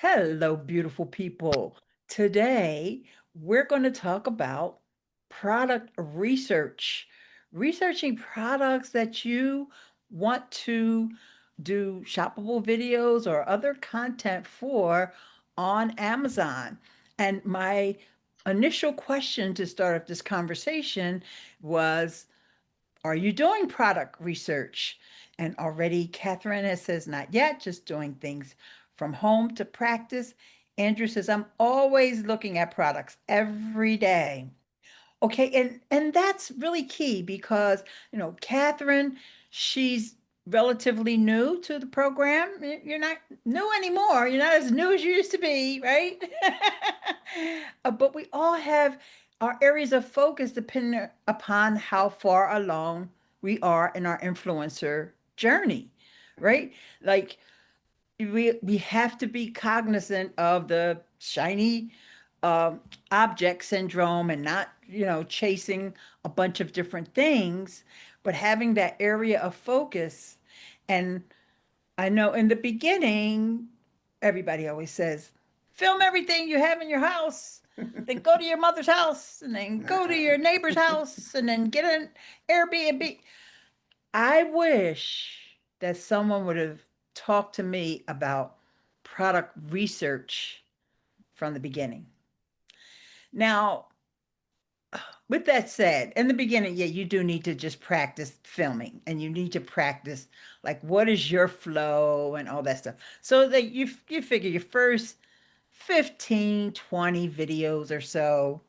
Hello, beautiful people. Today, we're going to talk about product research, researching products that you want to do shoppable videos or other content for on Amazon. And my initial question to start up this conversation was, are you doing product research? And already Catherine has says, not yet, just doing things from home to practice. Andrew says, I'm always looking at products every day. Okay, and that's really key because, Catherine, she's relatively new to the program. You're not new anymore. You're not as new as you used to be, right? But we all have our areas of focus depending upon how far along we are in our influencer journey, right? Like we have to be cognizant of the shiny um, object syndrome and not, chasing a bunch of different things, but having that area of focus. And I know in the beginning, everybody always says, film everything you have in your house, then go to your mother's house, and then go to your neighbor's house, and then get an Airbnb. I wish that someone would have talked to me about product research from the beginning. Now, with that said, in the beginning, yeah, you do need to just practice filming and you need to practice like what is your flow and all that stuff. So that you figure your first 15, 20 videos or so,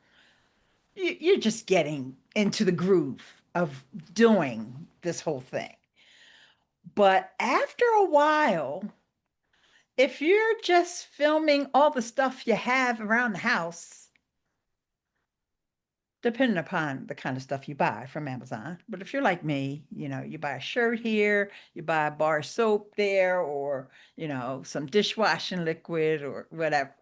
you're just getting into the groove of doing this whole thing. But after a while, if you're just filming all the stuff you have around the house, depending upon the kind of stuff you buy from Amazon. But if you're like me, you buy a shirt here, you buy a bar of soap there, or, some dishwashing liquid or whatever.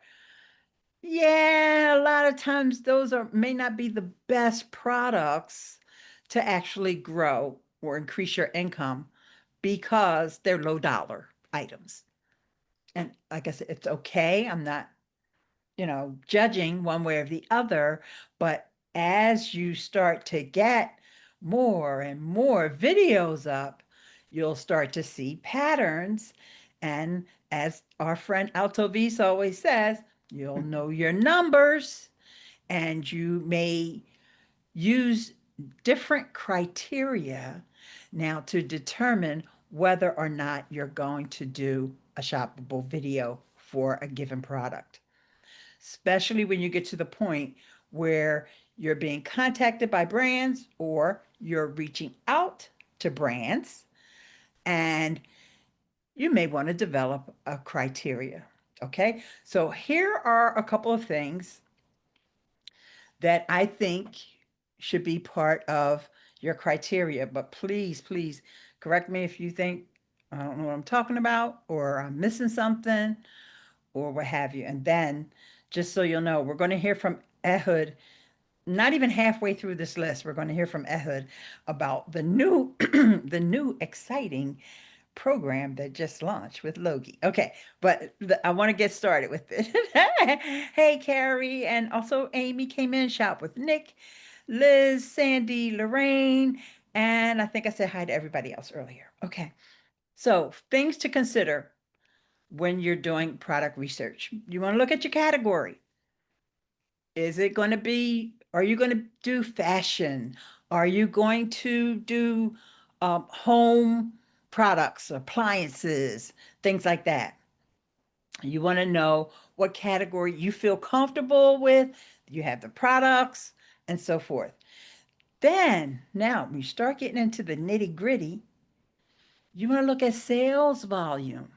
Yeah, a lot of times those are may not be the best products to actually grow or increase your income because they're low dollar items. And like I said, it's okay. I'm not judging one way or the other. But as you start to get more and more videos up, you'll start to see patterns. And as our friend Alto Vise always says, you'll know your numbers and you may use different criteria now to determine whether or not you're going to do a shoppable video for a given product, especially when you get to the point where you're being contacted by brands or you're reaching out to brands and you may want to develop a criteria. Okay, so here are a couple of things that I think should be part of your criteria, but please, please correct me if you think I don't know what I'm talking about or I'm missing something or what have you. And then, just so you'll know, we're going to hear from Ehud. Not even halfway through this list, we're going to hear from Ehud about the new, the new exciting program that just launched with Logie. Okay, but I want to get started with it. Hey, Carrie, and also Amy came in, shop with Nick, Liz, Sandy, Lorraine, and I think I said hi to everybody else earlier. Okay, so things to consider when you're doing product research. You want to look at your category. Is it going to be, are you going to do fashion? Are you going to do home products, appliances, things like that? You want to know what category you feel comfortable with. You have the products and so forth. Then, now, when you start getting into the nitty gritty, you want to look at sales volume.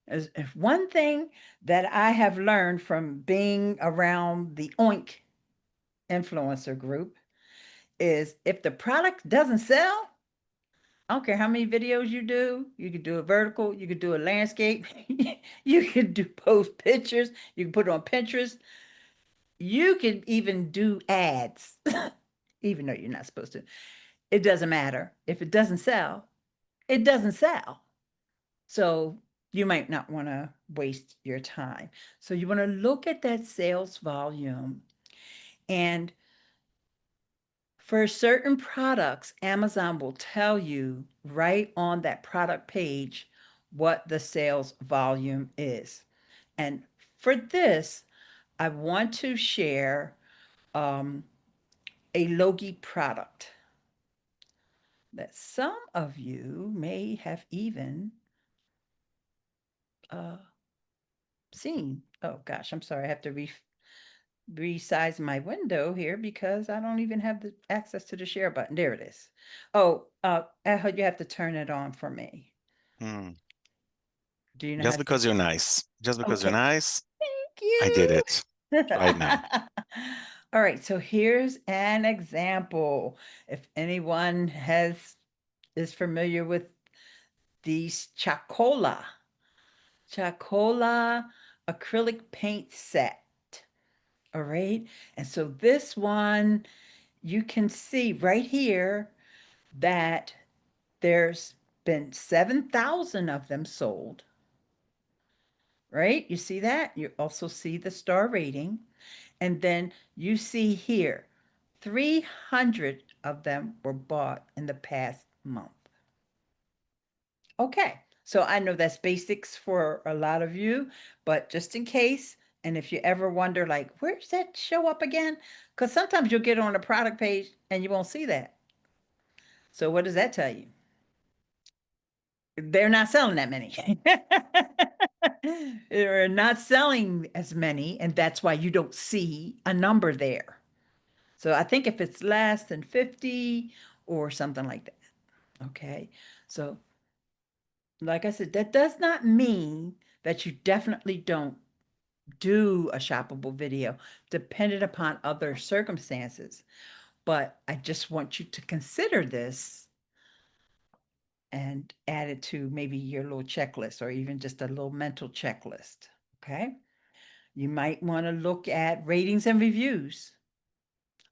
As if one thing that I have learned from being around the Oink influencer group is if the product doesn't sell, I don't care how many videos you do. You could do a vertical, you could do a landscape, you could do post pictures, you can put it on Pinterest, you can even do ads, even though you're not supposed to. It doesn't matter. If it doesn't sell, it doesn't sell. So you might not want to waste your time. So you want to look at that sales volume, and for certain products, Amazon will tell you right on that product page what the sales volume is. And for this, I want to share um, a Logi product that some of you may have even uh, seen. Oh gosh, I'm sorry. I have to resize my window here because I don't even have the access to the share button. There it is. Oh, Ehud, you have to turn it on for me. Hmm. Do you know how Just to do because you're that? nice. Just because you're Okay, nice, thank I did you. it right now. All right, so here's an example. If anyone is familiar with these Chacola acrylic paint set. All right. And so this one, you can see right here that there's been 7,000 of them sold, right? You see that? You also see the star rating. And then you see here, 300 of them were bought in the past month. Okay, so I know that's basics for a lot of you, but just in case, and if you ever wonder, like, where's that show up again? Because sometimes you'll get on a product page and you won't see that. So what does that tell you? They're not selling that many. They're not selling as many, and that's why you don't see a number there. So I think if it's less than 50 or something like that. Okay. So, like I said, that does not mean that you definitely don't do a shoppable video, dependent upon other circumstances. But I just want you to consider this and add it to maybe your little checklist or even just a little mental checklist. Okay. You might want to look at ratings and reviews.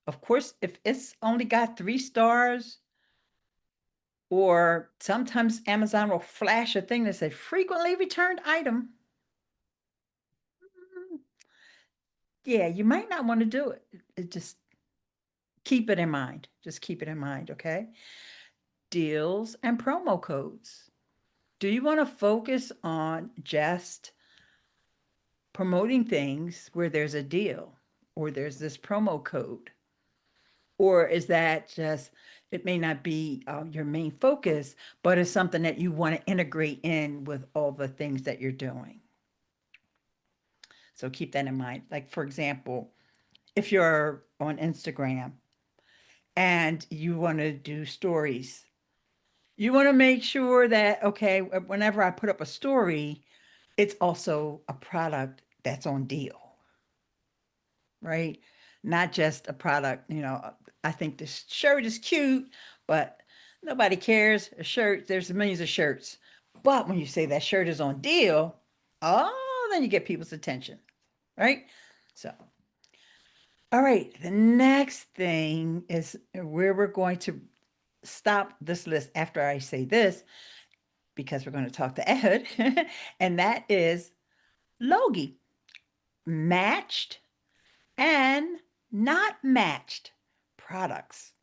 Of course, if it's only got 3 stars, or sometimes Amazon will flash a thing that says frequently returned item. Yeah, you might not want to do it. Just keep it in mind. Just keep it in mind, okay? Deals and promo codes. Do you want to focus on just promoting things where there's a deal or there's this promo code? Or is that just, it may not be your main focus, but it's something that you want to integrate in with all the things that you're doing? So keep that in mind. Like, for example, if you're on Instagram and you want to do stories, you want to make sure that, okay, whenever I put up a story, it's also a product that's on deal, right? Not just a product, I think this shirt is cute, but nobody cares. A shirt, there's millions of shirts. But when you say that shirt is on deal, oh, then you get people's attention, right? So, all right, the next thing is where we're going to stop this list after I say this, because we're going to talk to Ed, and that is Logie, matched and not matched products.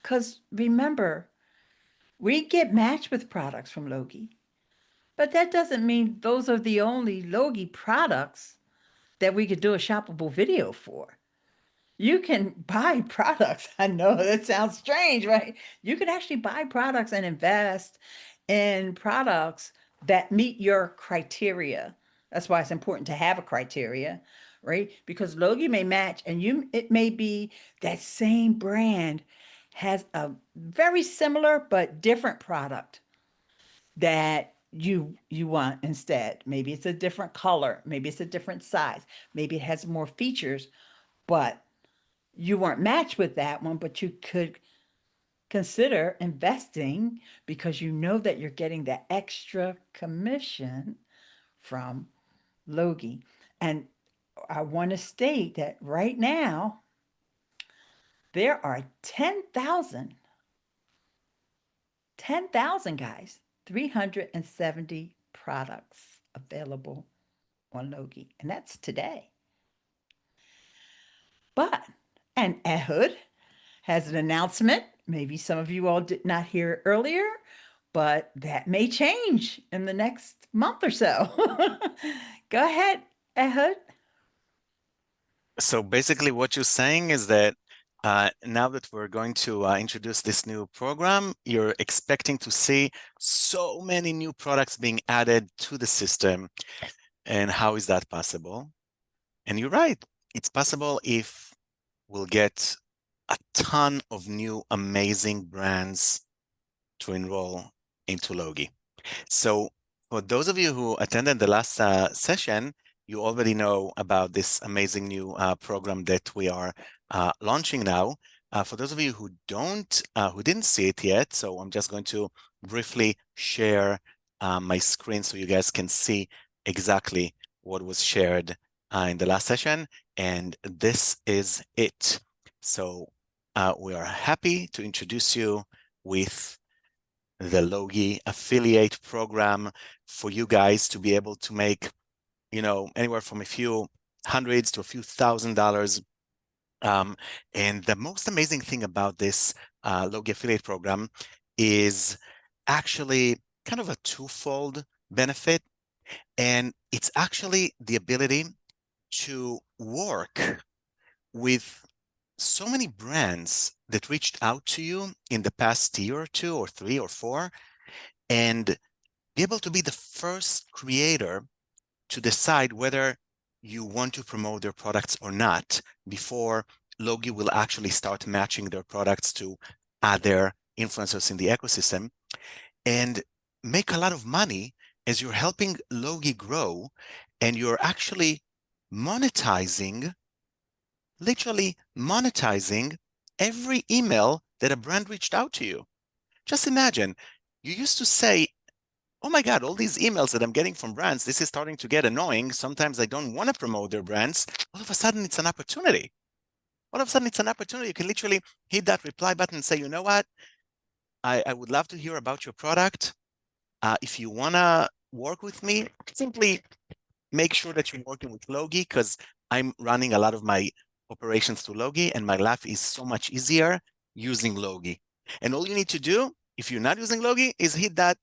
Because remember, we get matched with products from Logie, but that doesn't mean those are the only Logie products that we could do a shoppable video for. You can buy products. I know that sounds strange, right? You can actually buy products and invest in products that meet your criteria. That's why it's important to have a criteria, right? Because Logie may match and it may be that same brand has a very similar but different product that you want instead. Maybe it's a different color, maybe it's a different size, maybe it has more features, but you weren't matched with that one, but you could consider investing because you know that you're getting the extra commission from Logie. And I want to state that right now, there are 10,000 guys, 370 products. available on Logi, and that's today. But, and Ehud has an announcement. Maybe some of you all did not hear it earlier, but that may change in the next month or so. Go ahead, Ehud. So basically what you're saying is that now that we're going to introduce this new program, you're expecting to see so many new products being added to the system. And how is that possible? And you're right. It's possible if we'll get a ton of new amazing brands to enroll into Logi. So for those of you who attended the last session, you already know about this amazing new program that we are launching now. For those of you who didn't see it yet, so I'm just going to briefly share my screen so you guys can see exactly what was shared in the last session. And this is it. So we are happy to introduce you with the Logi affiliate program for you guys to be able to make, anywhere from a few hundreds to a few $1,000s. And the most amazing thing about this Logi affiliate program is actually kind of a twofold benefit. And it's actually the ability to work with so many brands that reached out to you in the past year or two or three or four, and be able to be the first creator to decide whether you want to promote their products or not before Logi will actually start matching their products to other influencers in the ecosystem, and make a lot of money as you're helping Logi grow, and you're actually monetizing, literally monetizing every email that a brand reached out to you. Just imagine, you used to say, oh my God, all these emails that I'm getting from brands, this is starting to get annoying. Sometimes I don't want to promote their brands. All of a sudden, it's an opportunity. All of a sudden, it's an opportunity. You can literally hit that reply button and say, you know what? I would love to hear about your product. If you want to work with me, simply make sure that you're working with Logi, because I'm running a lot of my operations through Logi, and my life is so much easier using Logi. And all you need to do, if you're not using Logi, is hit that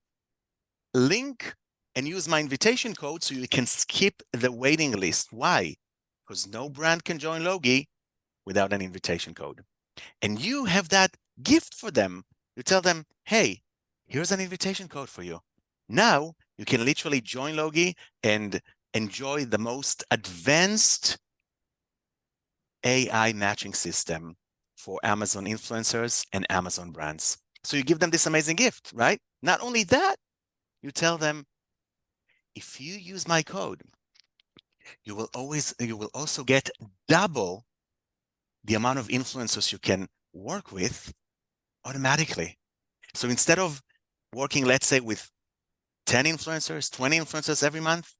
link and use my invitation code so you can skip the waiting list. Why? Because no brand can join Logi without an invitation code. And you have that gift for them. You tell them, hey, here's an invitation code for you. Now you can literally join Logi and enjoy the most advanced AI matching system for Amazon influencers and Amazon brands. So you give them this amazing gift, right? Not only that, you tell them, if you use my code, you will also get double the amount of influencers you can work with automatically. So instead of working, let's say, with 10 influencers, 20 influencers every month,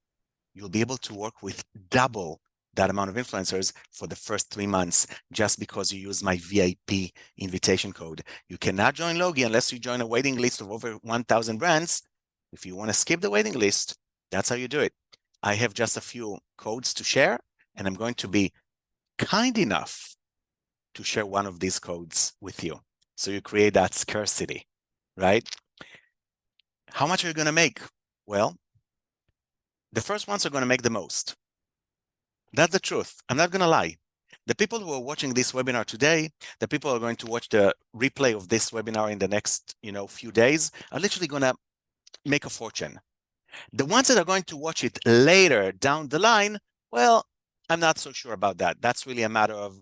you'll be able to work with double that amount of influencers for the first 3 months, just because you use my VIP invitation code. You cannot join Logi unless you join a waiting list of over 1,000 brands. If you want to skip the waiting list, that's how you do it. I have just a few codes to share, and I'm going to be kind enough to share one of these codes with you. So you create that scarcity, right? How much are you going to make? Well, the first ones are going to make the most. That's the truth. I'm not going to lie. The people who are watching this webinar today, the people who are going to watch the replay of this webinar in the next, few days, are literally going to make a fortune. The ones that are going to watch it later down the line, well, I'm not so sure about that. That's really a matter of,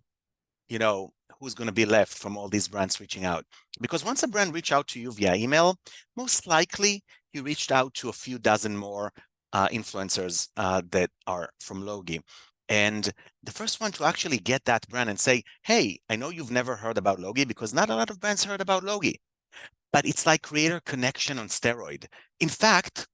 who's going to be left from all these brands reaching out. Because once a brand reach out to you via email, most likely you reached out to a few dozen more influencers that are from Logi. And the first one to actually get that brand and say, hey, I know you've never heard about Logi, because not a lot of brands heard about Logi, but it's like creator connection on steroid. In fact,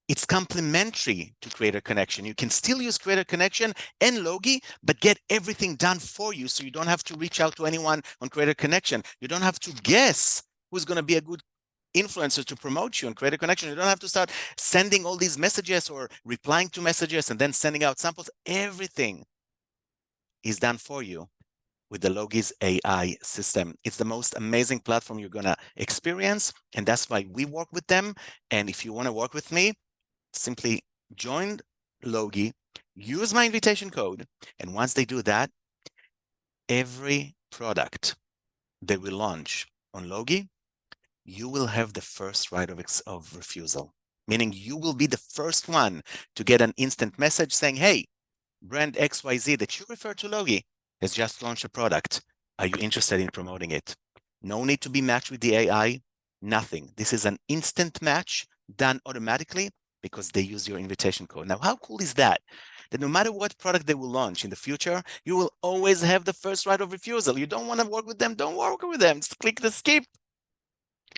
it's complementary to Creator Connection. You can still use Creator Connection and Logi, but get everything done for you, so you don't have to reach out to anyone on Creator Connection. You don't have to guess who's going to be a good influencers to promote you and create a connection. You don't have to start sending all these messages or replying to messages and then sending out samples. Everything is done for you with the Logi's AI system. It's the most amazing platform you're gonna experience, and that's why we work with them. And if you wanna work with me, simply join Logi, use my invitation code, and once they do that, every product they will launch on Logi, you will have the first right of refusal, meaning you will be the first one to get an instant message saying, hey, brand XYZ that you refer to Logi has just launched a product. Are you interested in promoting it? No need to be matched with the AI, nothing. This is an instant match done automatically because they use your invitation code. Now, how cool is that? That no matter what product they will launch in the future, you will always have the first right of refusal. You don't want to work with them, don't work with them. Just click the skip.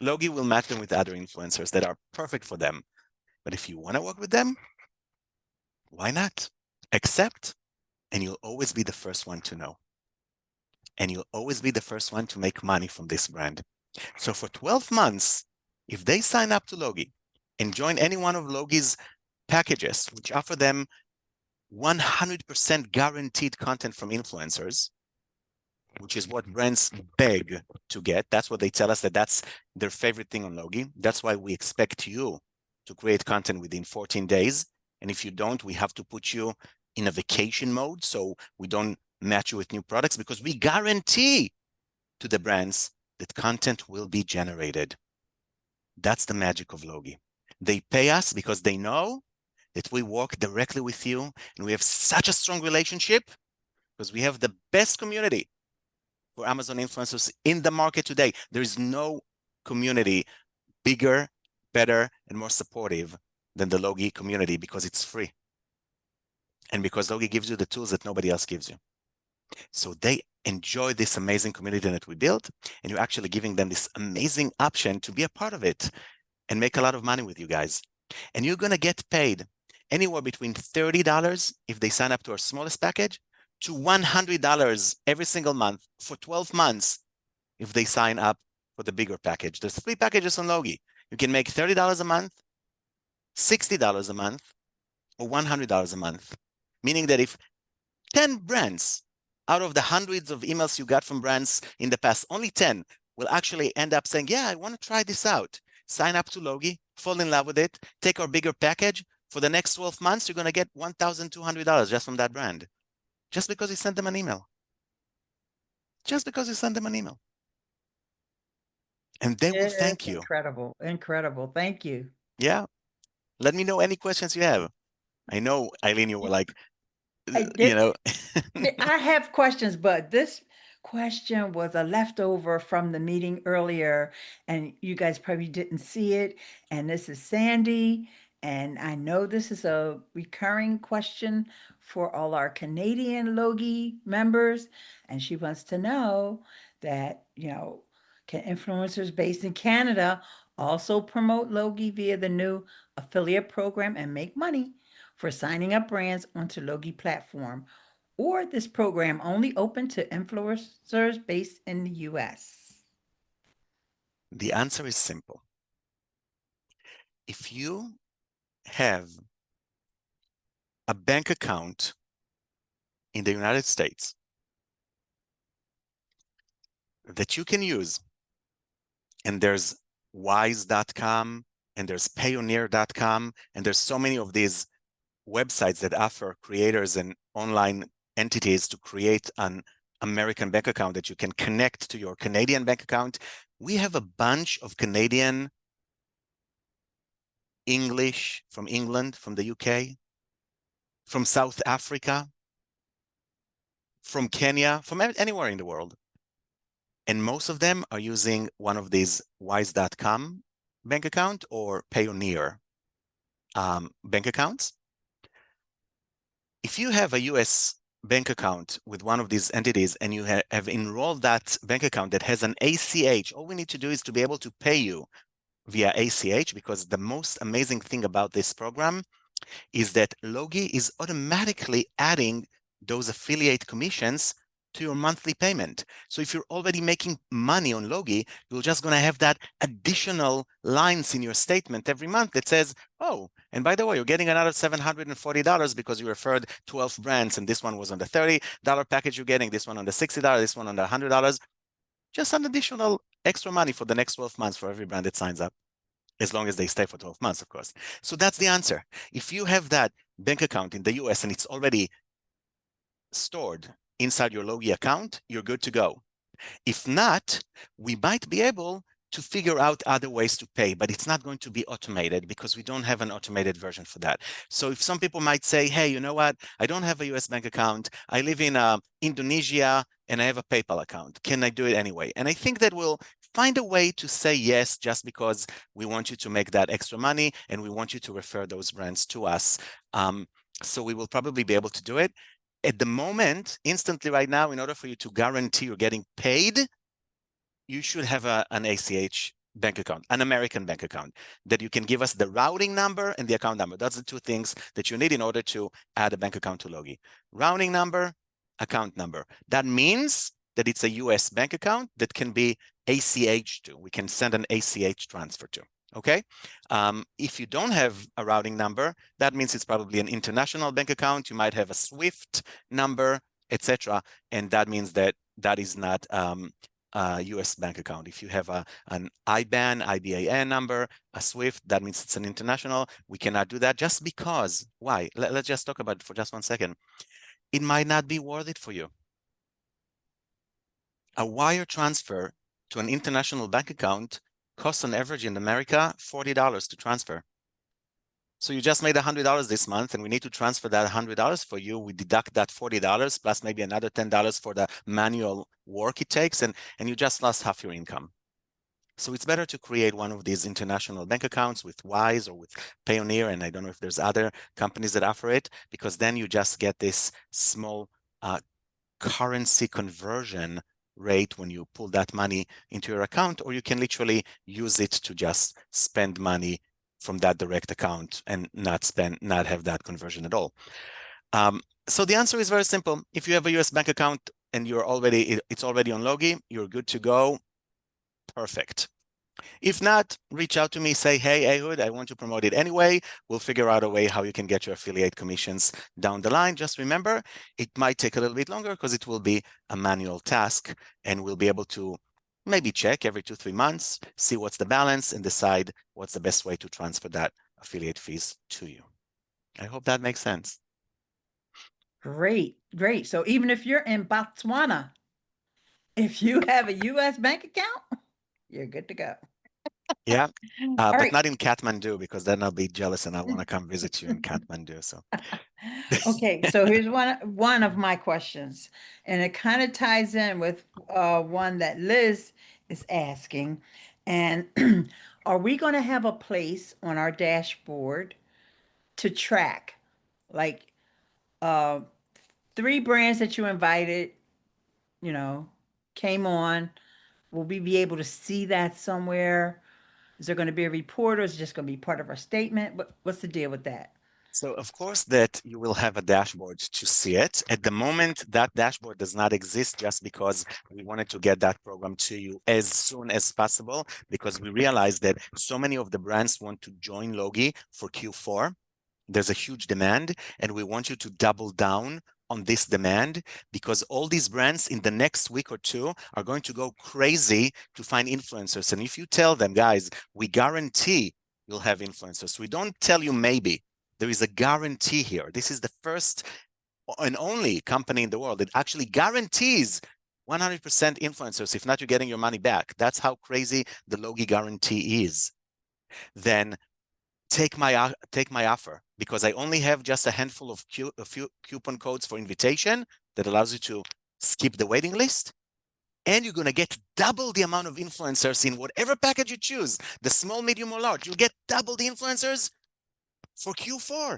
Logi will match them with other influencers that are perfect for them. But if you want to work with them, why not? Accept, and you'll always be the first one to know. And you'll always be the first one to make money from this brand. So for 12 months, if they sign up to Logi and join any one of Logi's packages, which offer them 100% guaranteed content from influencers, which is what brands beg to get. That's what they tell us, that that's their favorite thing on Logi. That's why we expect you to create content within 14 days. And if you don't, we have to put you in a vacation mode so we don't match you with new products, because we guarantee to the brands that content will be generated. That's the magic of Logi. They pay us because they know that we work directly with you, and we have such a strong relationship because we have the best community for Amazon influencers in the market today. There is no community bigger, better, and more supportive than the Logi community, because it's free. And because Logi gives you the tools that nobody else gives you. So they enjoy this amazing community that we built, and you're actually giving them this amazing option to be a part of it and make a lot of money with you guys. And you're gonna get paid anywhere between $30 if they sign up to our smallest package to $100 every single month for 12 months if they sign up for the bigger package. There's 3 packages on Logi. You can make $30 a month, $60 a month, or $100 a month. Meaning that if 10 brands out of the hundreds of emails you got from brands in the past, only 10 will actually end up saying, yeah, I want to try this out. Sign up to Logi, fall in love with it, take our bigger package. For the next 12 months, you're going to get $1,200 just from that brand. Just because you sent them an email. Just because you sent them an email. And they will It is thank you. incredible, incredible. Thank you. Yeah. Let me know any questions you have. I know, Eileen, you were like, I you did. know. I have questions, but this question was a leftover from the meeting earlier, and you guys probably didn't see it. And this is Sandy, and I know this is a recurring question for all our Canadian Logi members, and she wants to know that, can influencers based in Canada also promote Logi via the new affiliate program and make money for signing up brands onto Logi platform? Or this program only open to influencers based in the US? The answer is simple. If you have a bank account in the United States that you can use, and there's wise.com and there's payoneer.com, and there's so many of these websites that offer creators and online entities to create an American bank account that you can connect to your Canadian bank account. We have a bunch of Canadian English from England, from the UK, from South Africa, from Kenya, from anywhere in the world. And most of them are using one of these wise.com bank account or Payoneer bank accounts. If you have a US bank account with one of these entities and you have enrolled that bank account that has an ACH, all we need to do is to be able to pay you via ACH, because the most amazing thing about this program is that Logi is automatically adding those affiliate commissions to your monthly payment. So if you're already making money on Logi, you're just going to have that additional lines in your statement every month that says, oh, and by the way, you're getting another $740 because you referred 12 brands, and this one was on the $30 package you're getting, this one on the $60, this one on the $100. Just an additional extra money for the next 12 months for every brand that signs up, as long as they stay for 12 months, of course. So that's the answer. If you have that bank account in the US and it's already stored inside your Logi account, you're good to go. If not, we might be able to figure out other ways to pay, but it's not going to be automated because we don't have an automated version for that. So if some people might say, hey, you know what? I don't have a US bank account. I live in Indonesia and I have a PayPal account. Can I do it anyway? And I think that we'll find a way to say yes, just because we want you to make that extra money and we want you to refer those brands to us. So we will probably be able to do it. At the moment, instantly right now, in order for you to guarantee you're getting paid, you should have an ACH bank account, an American bank account, that you can give us the routing number and the account number. That's the two things that you need in order to add a bank account to Logi. Routing number, account number. That means that it's a US bank account that can be ACH to. We can send an ACH transfer to. Okay. If you don't have a routing number, that means it's probably an international bank account. You might have a SWIFT number, etc. And that means that that is not a US bank account. If you have an IBAN, IBAN number, a SWIFT, that means it's an international. We cannot do that just because. Why? Let's just talk about it for just 1 second. It might not be worth it for you. A wire transfer to an international bank account costs on average in America $40 to transfer. So you just made $100 this month, and we need to transfer that $100 for you. We deduct that $40 plus maybe another $10 for the manual work it takes, and you just lost half your income. So it's better to create one of these international bank accounts with Wise or with Payoneer, and I don't know if there's other companies that offer it, because then you just get this small currency conversion rate when you pull that money into your account, or you can literally use it to just spend money from that direct account and not have that conversion at all. So the answer is very simple. If you have a US bank account and it's already on Logi, you're good to go. Perfect. If not, reach out to me, say, hey, Ehud, I want to promote it anyway. We'll figure out a way how you can get your affiliate commissions down the line. Just remember, it might take a little bit longer because it will be a manual task, and we'll be able to maybe check every 2-3 months, see what's the balance, and decide what's the best way to transfer that affiliate fees to you. I hope that makes sense. Great, great. So even if you're in Botswana, if you have a US bank account, you're good to go. Yeah, All but right. not in Kathmandu, because then I'll be jealous and I want to come visit you in Kathmandu. So Okay, so here's one of my questions, and it kind of ties in with one that Liz is asking. And are we going to have a place on our dashboard to track, like, uh, 3 brands that you invited, you know, came on? Will we be able to see that somewhere? Is there going to be a report, or is it just going to be part of our statement? What's the deal with that? So of course that you will have a dashboard to see it. At the moment, that dashboard does not exist just because we wanted to get that program to you as soon as possible, because we realized that so many of the brands want to join Logi for Q4. There's a huge demand, and we want you to double down on this demand, because all these brands in the next week or 2 are going to go crazy to find influencers. And if you tell them, guys, we guarantee you'll have influencers. We don't tell you maybe. There is a guarantee here. This is the first and only company in the world that actually guarantees 100% influencers. If not, you're getting your money back. That's how crazy the Logi guarantee is. Then take my offer, because I only have just a handful of a few coupon codes for invitation that allows you to skip the waiting list. And you're going to get double the amount of influencers in whatever package you choose, the small, medium, or large. You'll get double the influencers for Q4.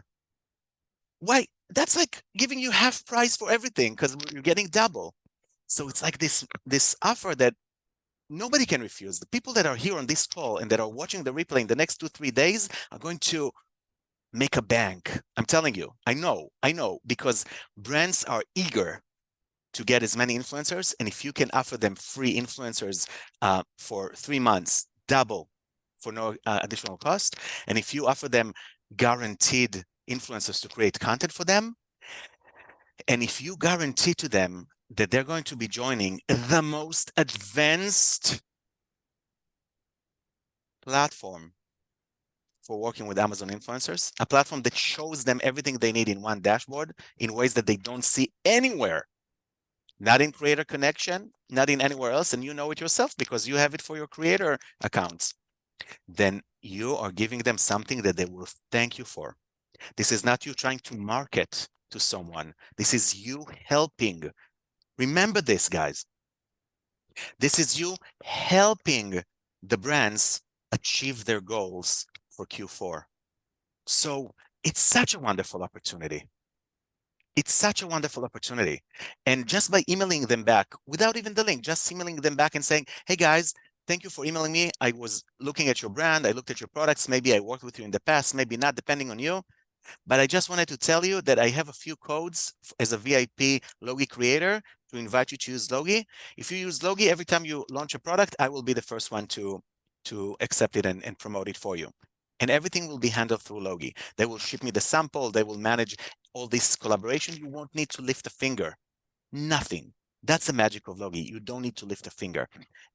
Why? That's like giving you half price for everything, because you're getting double. So it's like this offer that nobody can refuse. The people that are here on this call and that are watching the replay in the next 2-3 days are going to make a bank. I'm telling you, I know, because brands are eager to get as many influencers. And if you can offer them free influencers for 3 months, double for no additional cost. And if you offer them guaranteed influencers to create content for them, and if you guarantee to them that they're going to be joining the most advanced platform for working with Amazon influencers, a platform that shows them everything they need in one dashboard in ways that they don't see anywhere, not in Creator Connection, not in anywhere else, and you know it yourself because you have it for your creator accounts, then you are giving them something that they will thank you for. This is not you trying to market to someone. This is you helping. Remember this, guys. This is you helping the brands achieve their goals for Q4. So it's such a wonderful opportunity. It's such a wonderful opportunity. And just by emailing them back without even the link, just emailing them back and saying, hey guys, thank you for emailing me. I was looking at your brand. I looked at your products. Maybe I worked with you in the past, maybe not, depending on you. But I just wanted to tell you that I have a few codes as a VIP Logi creator to invite you to use Logi. If you use Logi, every time you launch a product, I will be the first one to accept it and promote it for you. And everything will be handled through Logi. They will ship me the sample. They will manage all this collaboration. You won't need to lift a finger. Nothing. That's the magic of Logi. You don't need to lift a finger.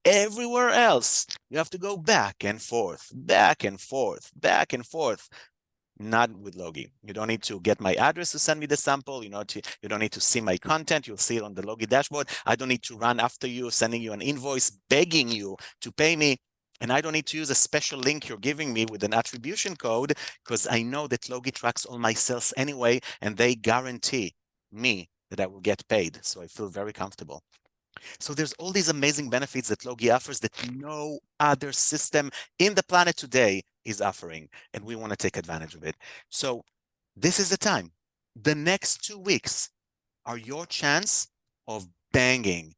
Everywhere else, you have to go back and forth, back and forth, back and forth. Not with Logi. You don't need to get my address to send me the sample. You don't need to see my content. You'll see it on the Logi dashboard. I don't need to run after you, sending you an invoice, begging you to pay me. And I don't need to use a special link you're giving me with an attribution code because I know that Logi tracks all my sales anyway, and they guarantee me that I will get paid. So I feel very comfortable. So there's all these amazing benefits that Logi offers that no other system in the planet today is offering, and we want to take advantage of it. So this is the time. The next 2 weeks are your chance of banging,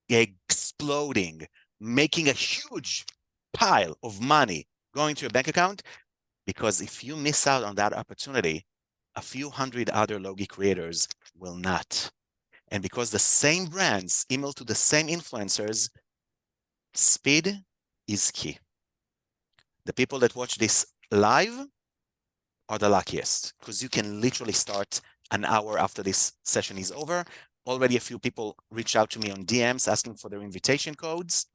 exploding, making a huge pile of money going to your bank account, because if you miss out on that opportunity, a few hundred other Logi creators will not. And because the same brands email to the same influencers, speed is key. The people that watch this live are the luckiest because you can literally start an hour after this session is over. Already a few people reached out to me on DMs asking for their invitation codes.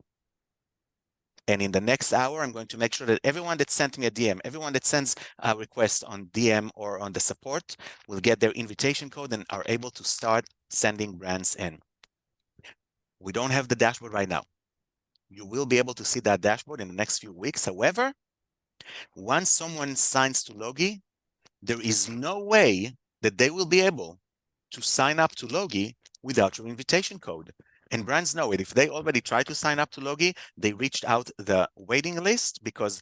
And in the next hour, I'm going to make sure that everyone that sent me a DM, everyone that sends a request on DM or on the support will get their invitation code and are able to start sending brands in. We don't have the dashboard right now. You will be able to see that dashboard in the next few weeks. However, once someone signs to Logi, there is no way that they will be able to sign up to Logi without your invitation code. And brands know it. If they already tried to sign up to Logi, they reached out the waiting list because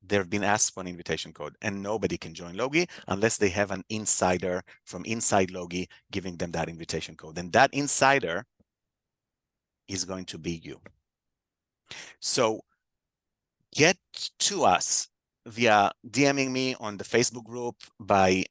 they've been asked for an invitation code, and nobody can join Logi unless they have an insider from inside Logi giving them that invitation code. And that insider is going to be you. So get to us via DMing me on the Facebook group by,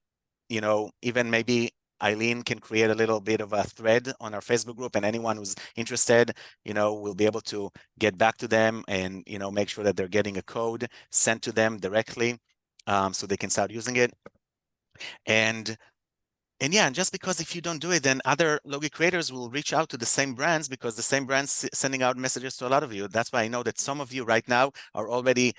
even maybe Eileen can create a little bit of a thread on our Facebook group, and anyone who's interested, will be able to get back to them and, make sure that they're getting a code sent to them directly so they can start using it. And yeah, and just because if you don't do it, then other Logi creators will reach out to the same brands because the same brands sending out messages to a lot of you. That's why I know that some of you right now are already,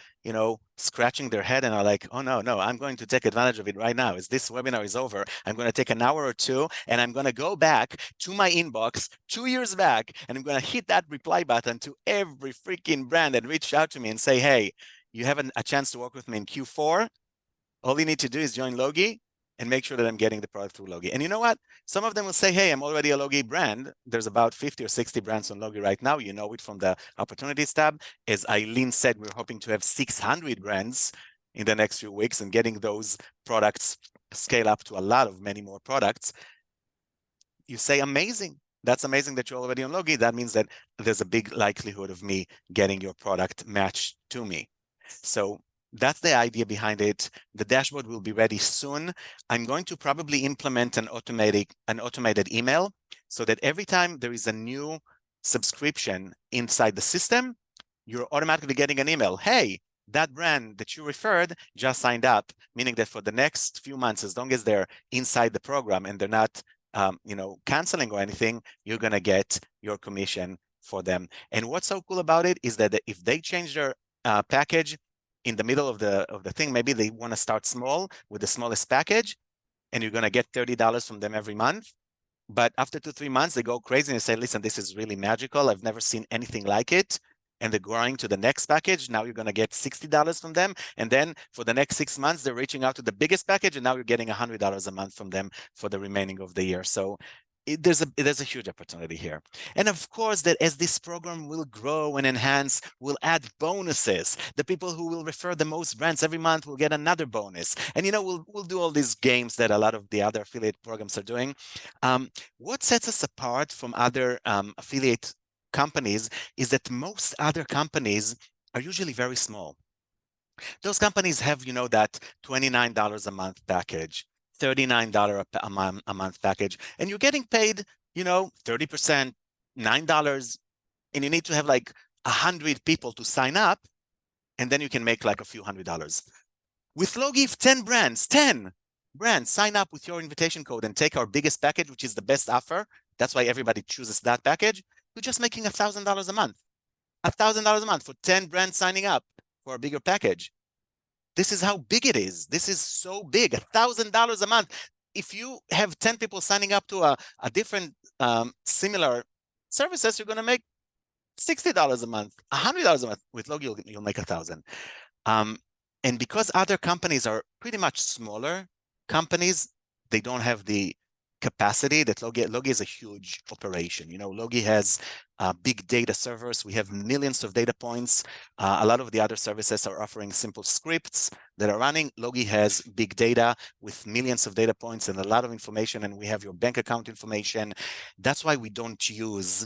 scratching their head and are like, oh, no, I'm going to take advantage of it right now. As this webinar is over, I'm going to take an hour or two and I'm going to go back to my inbox 2 years back and I'm going to hit that reply button to every freaking brand that reached out to me and say, hey, you have a chance to work with me in Q4. All you need to do is join Logi and make sure that I'm getting the product through Logi. And you know what? Some of them will say, hey, I'm already a Logi brand. There's about 50 or 60 brands on Logi right now. You know it from the opportunities tab. As Eileen said, we're hoping to have 600 brands in the next few weeks and getting those products scale up to many more products. You say, amazing. That's amazing that you're already on Logi. That means that there's a big likelihood of me getting your product matched to me. So that's the idea behind it. The dashboard will be ready soon. I'm going to probably implement an automated email so that every time there is a new subscription inside the system, you're automatically getting an email. Hey, that brand that you referred just signed up, meaning that for the next few months, as long as they're inside the program and they're not canceling or anything, you're going to get your commission for them. And what's so cool about it is that if they change their package in the middle of the thing, maybe they want to start small with the smallest package, and you're going to get $30 from them every month. But after 2-3 months, they go crazy and they say, listen, this is really magical. I've never seen anything like it. And they're going to the next package. Now you're going to get $60 from them. And then for the next 6 months, they're reaching out to the biggest package. And now you're getting $100 a month from them for the remaining of the year. So there's a huge opportunity here. And of course, that as this program will grow and enhance, we'll add bonuses. The people who will refer the most brands every month will get another bonus. And we'll do all these games that a lot of the other affiliate programs are doing. What sets us apart from other affiliate companies is that most other companies are usually very small. Those companies have, that $29 a month package, $39 a month package, and you're getting paid, 30%, $9, and you need to have like 100 people to sign up, and then you can make like a few $100s. With Logi, if 10 brands sign up with your invitation code and take our biggest package, which is the best offer, that's why everybody chooses that package, you're just making $1,000 a month. $1,000 a month for 10 brands signing up for a bigger package. This is how big it is. This is so big, $1,000 a month. If you have 10 people signing up to a different similar services, you're going to make $60 a month, $100 a month. With Logi, you'll make 1,000. And because other companies are pretty much smaller companies, they don't have the capacity that Logi is a huge operation. Logi has big data servers. We have millions of data points. A lot of the other services are offering simple scripts that are running. Logi has big data with millions of data points and a lot of information, and we have your bank account information. That's why we don't use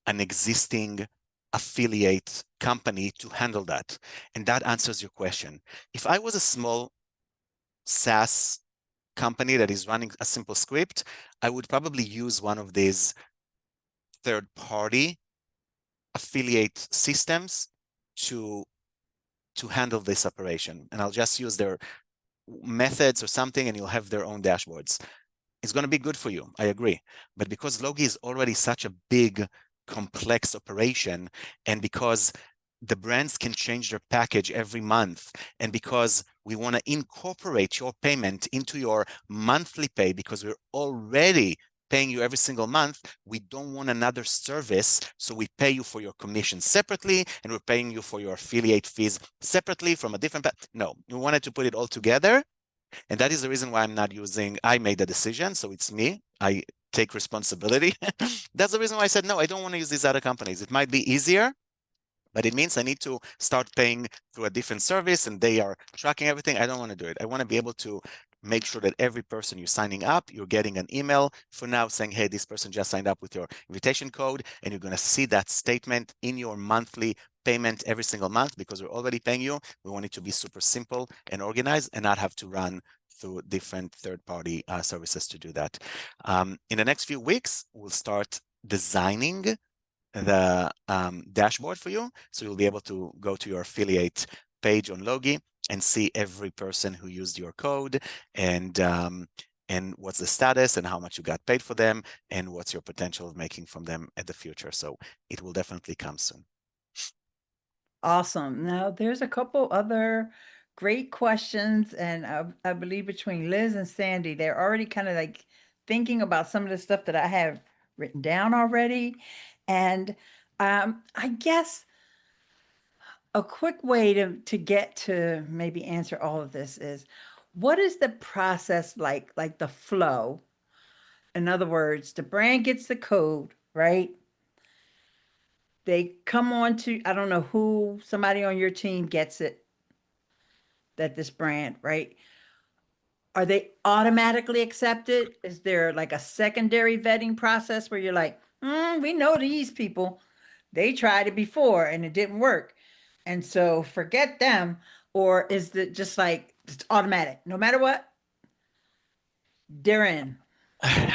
an existing affiliate company to handle that. And that answers your question. If I was a small SaaS company that is running a simple script, I would probably use one of these third-party affiliate systems to handle this operation. And I'll just use their methods or something, and you'll have their own dashboards. It's going to be good for you, I agree. But because Logi is already such a big, complex operation, and because the brands can change their package every month, and because we want to incorporate your payment into your monthly pay because we're already paying you every single month, we don't want another service, so we pay you for your commission separately, and we're paying you for your affiliate fees separately from a different. No, we wanted to put it all together, and that is the reason why I'm not using. I made the decision, so it's me. I take responsibility. That's the reason why I said no. I don't want to use these other companies. It might be easier, but it means I need to start paying through a different service, and they are tracking everything. I don't want to do it. I want to be able to make sure that every person you're signing up, you're getting an email for now saying, hey, this person just signed up with your invitation code, and you're going to see that statement in your monthly payment every single month because we're already paying you. We want it to be super simple and organized and not have to run through different third-party services to do that. In the next few weeks, we'll start designing the dashboard for you. So you'll be able to go to your affiliate page on Logi and see every person who used your code and what's the status and how much you got paid for them and what's your potential of making from them at the future. So it will definitely come soon. Awesome. Now, there's a couple other great questions, and I believe between Liz and Sandy, they're already kind of like thinking about some of the stuff that I have written down already. And I guess a quick way to get to maybe answer all of this is, what is the process like the flow? In other words, the brand gets the code, right? They come on to, I don't know who, somebody on your team gets it, that this brand, right? Are they automatically accepted? Is there like a secondary vetting process where you're like, we know these people, they tried it before and it didn't work, and so forget them? Or is it just like it's automatic, no matter what, they're in?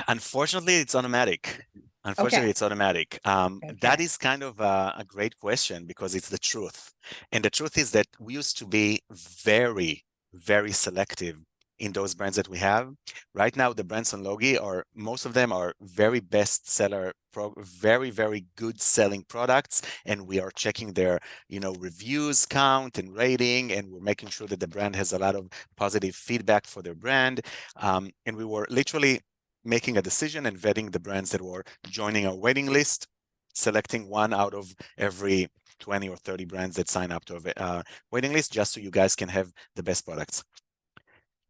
Unfortunately, it's automatic. Unfortunately, Okay. it's automatic. That Okay. is kind of a great question because it's the truth. And the truth is that we used to be very, very selective in those brands that we have. Right now, the brands on Logi are, most of them are very bestseller, very, very good selling products. And we are checking their, reviews count and rating, and we're making sure that the brand has a lot of positive feedback for their brand. And we were literally making a decision and vetting the brands that were joining our waiting list, selecting one out of every 20 or 30 brands that sign up to a waiting list, just so you guys can have the best products.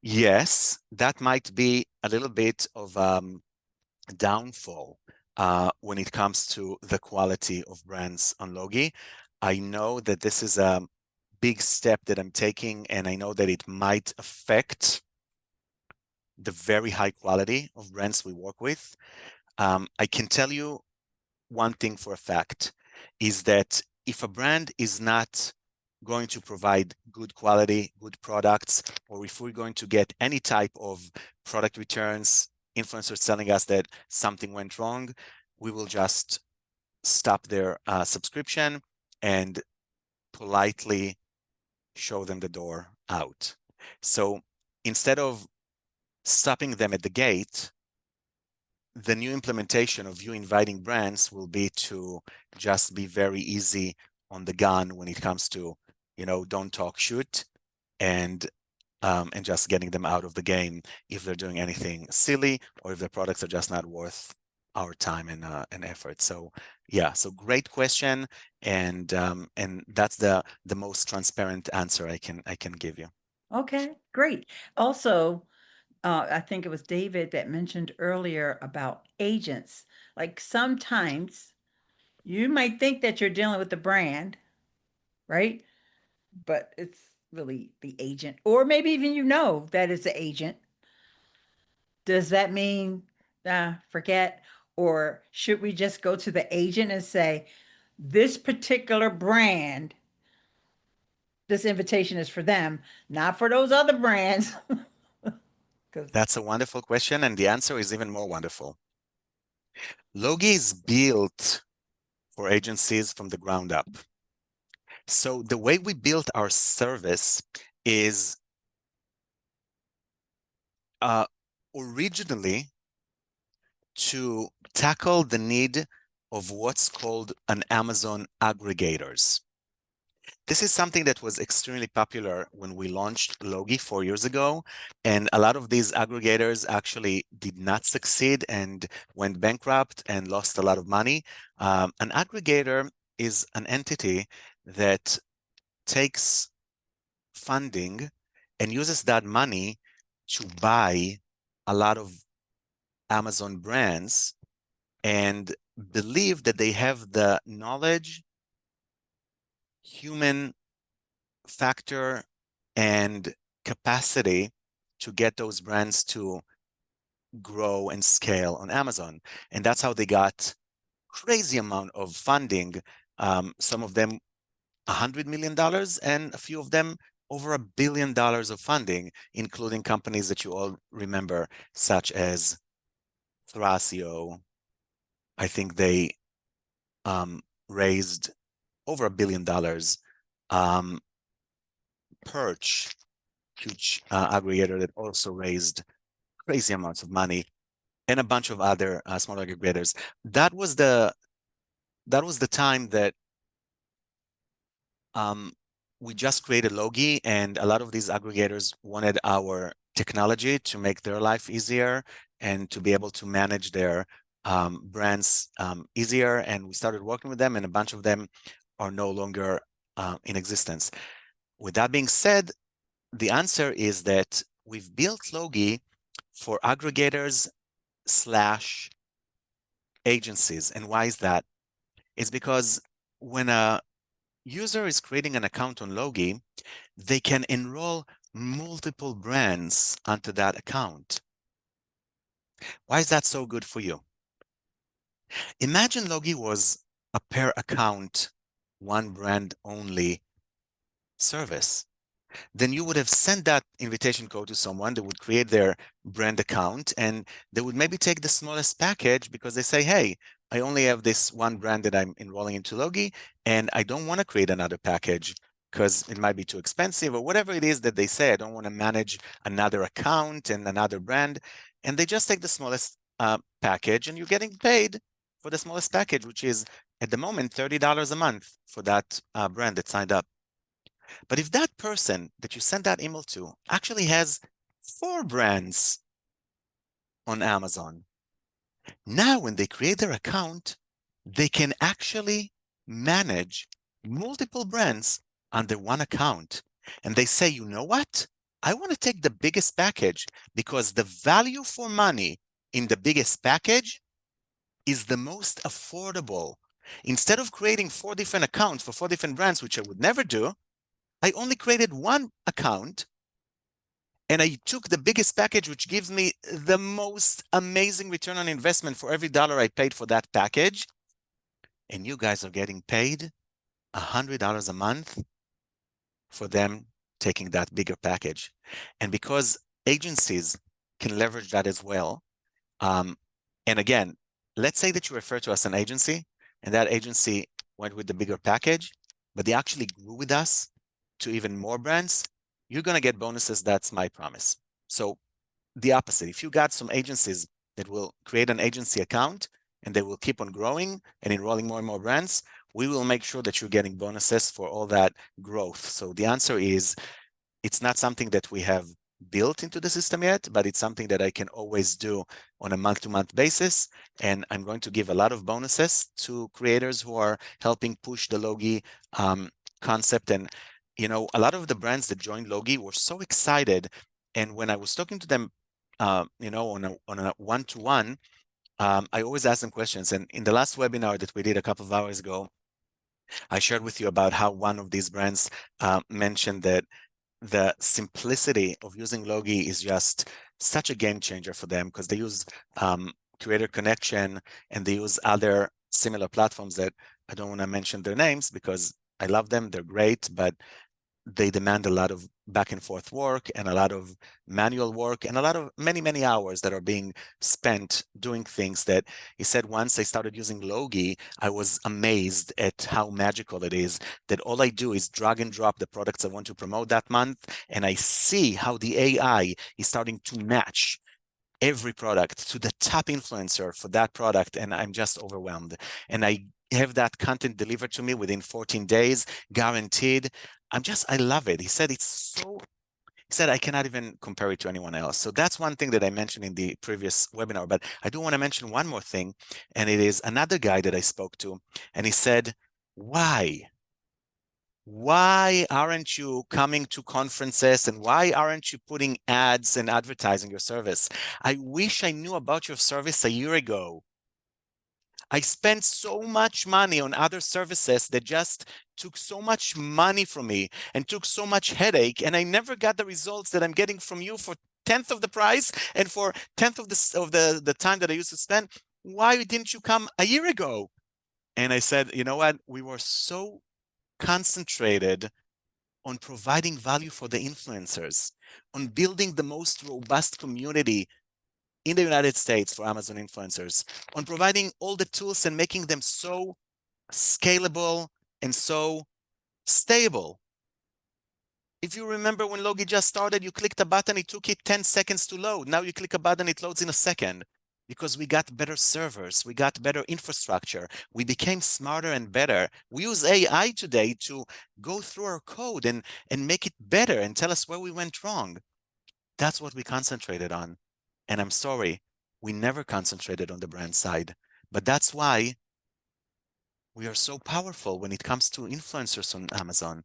Yes, that might be a little bit of downfall when it comes to the quality of brands on Logi. I know that this is a big step that I'm taking, and I know that it might affect the very high quality of brands we work with. I can tell you one thing for a fact is that if a brand is not going to provide good quality, good products, or if we're going to get any type of product returns, influencers telling us that something went wrong, we will just stop their subscription and politely show them the door out. So instead of stopping them at the gate, the new implementation of you inviting brands will be to just be very easy on the gun when it comes to, don't talk, shoot, and just getting them out of the game if they're doing anything silly or if their products are just not worth our time and effort. So yeah, so great question, and that's the most transparent answer I can give you. Okay, great. Also, I think it was David that mentioned earlier about agents. Like sometimes you might think that you're dealing with the brand, right? But it's really the agent, or maybe even that it's the agent. Does that mean, forget? Or should we just go to the agent and say, this particular brand, this invitation is for them, not for those other brands? Because, That's a wonderful question, and the answer is even more wonderful. Logi is built for agencies from the ground up. So the way we built our service is originally to tackle the need of what's called an Amazon aggregators. This is something that was extremely popular when we launched Logi 4 years ago, and a lot of these aggregators actually did not succeed and went bankrupt and lost a lot of money. An aggregator is an entity that takes funding and uses that money to buy a lot of Amazon brands and believe that they have the knowledge, human factor, and capacity to get those brands to grow and scale on Amazon. And that's how they got crazy amount of funding. Some of them $100 million, and a few of them over $1 billion of funding, including companies that you all remember, such as Thrasio. I think they raised over $1 billion. Perch, huge aggregator that also raised crazy amounts of money, and a bunch of other small aggregators. That was the time that we just created Logi, and a lot of these aggregators wanted our technology to make their life easier and to be able to manage their brands easier. And we started working with them, and a bunch of them are no longer in existence. With that being said, the answer is that we've built Logi for aggregators slash agencies. And why is that? It's because when a user is creating an account on Logi, they can enroll multiple brands onto that account. Why is that so good for you? Imagine Logi was a per account, one brand only service. then you would have sent that invitation code to someone that would create their brand account, and they would maybe take the smallest package because they say, hey, I only have this one brand that I'm enrolling into Logi, and I don't want to create another package because it might be too expensive or whatever it is that they say. I don't want to manage another account and another brand. And they just take the smallest package, and you're getting paid for the smallest package, which is at the moment $30 a month for that brand that signed up. But if that person that you sent that email to actually has 4 brands on Amazon, now when they create their account, they can actually manage multiple brands under one account. And they say, you know what? I want to take the biggest package because the value for money in the biggest package is the most affordable. Instead of creating 4 different accounts for 4 different brands, which I would never do, I only created one account and I took the biggest package, which gives me the most amazing return on investment for every dollar I paid for that package. And you guys are getting paid $100 a month for them taking that bigger package. And because agencies can leverage that as well. And again, let's say that you refer to us an agency and that agency went with the bigger package, but they actually grew with us to even more brands. You're going to get bonuses. That's my promise. So the opposite, if you got some agencies that will create an agency account and they will keep on growing and enrolling more and more brands, we will make sure that you're getting bonuses for all that growth. So the answer is, it's not something that we have built into the system yet, but it's something that I can always do on a month-to-month basis. And I'm going to give a lot of bonuses to creators who are helping push the Logi concept. And a lot of the brands that joined Logi were so excited. And when I was talking to them, on a one-to-one, I always ask them questions. And in the last webinar that we did a couple of hours ago, I shared with you about how one of these brands mentioned that the simplicity of using Logi is just such a game changer for them because they use Creator Connection and they use other similar platforms that I don't want to mention their names because I love them, they're great, but they demand a lot of back and forth work and a lot of manual work and a lot of many hours that are being spent doing things that he said once I started using Logi, I was amazed at how magical it is that all I do is drag and drop the products I want to promote that month. And I see how the AI is starting to match every product to the top influencer for that product. And I'm just overwhelmed. And I have that content delivered to me within 14 days, guaranteed. I love it. He said I cannot even compare it to anyone else. So that's one thing that I mentioned in the previous webinar, but I do want to mention one more thing. And it is another guy that I spoke to. And he said, why? Why aren't you coming to conferences and why aren't you putting ads and advertising your service? I wish I knew about your service a year ago. I spent so much money on other services that just took so much money from me and took so much headache, and I never got the results that I'm getting from you for 10th of the price and for 10th of the time that I used to spend. Why didn't you come a year ago? And I said, you know what? We were so concentrated on providing value for the influencers, on building the most robust community in the United States for Amazon influencers, on providing all the tools and making them so scalable and so stable. If you remember when Logi just started, you clicked a button, it took it 10 seconds to load. Now you click a button, it loads in a second because we got better servers, we got better infrastructure, we became smarter and better. We use AI today to go through our code and make it better and tell us where we went wrong. That's what we concentrated on. And I'm sorry, we never concentrated on the brand side. But that's why we are so powerful when it comes to influencers on Amazon.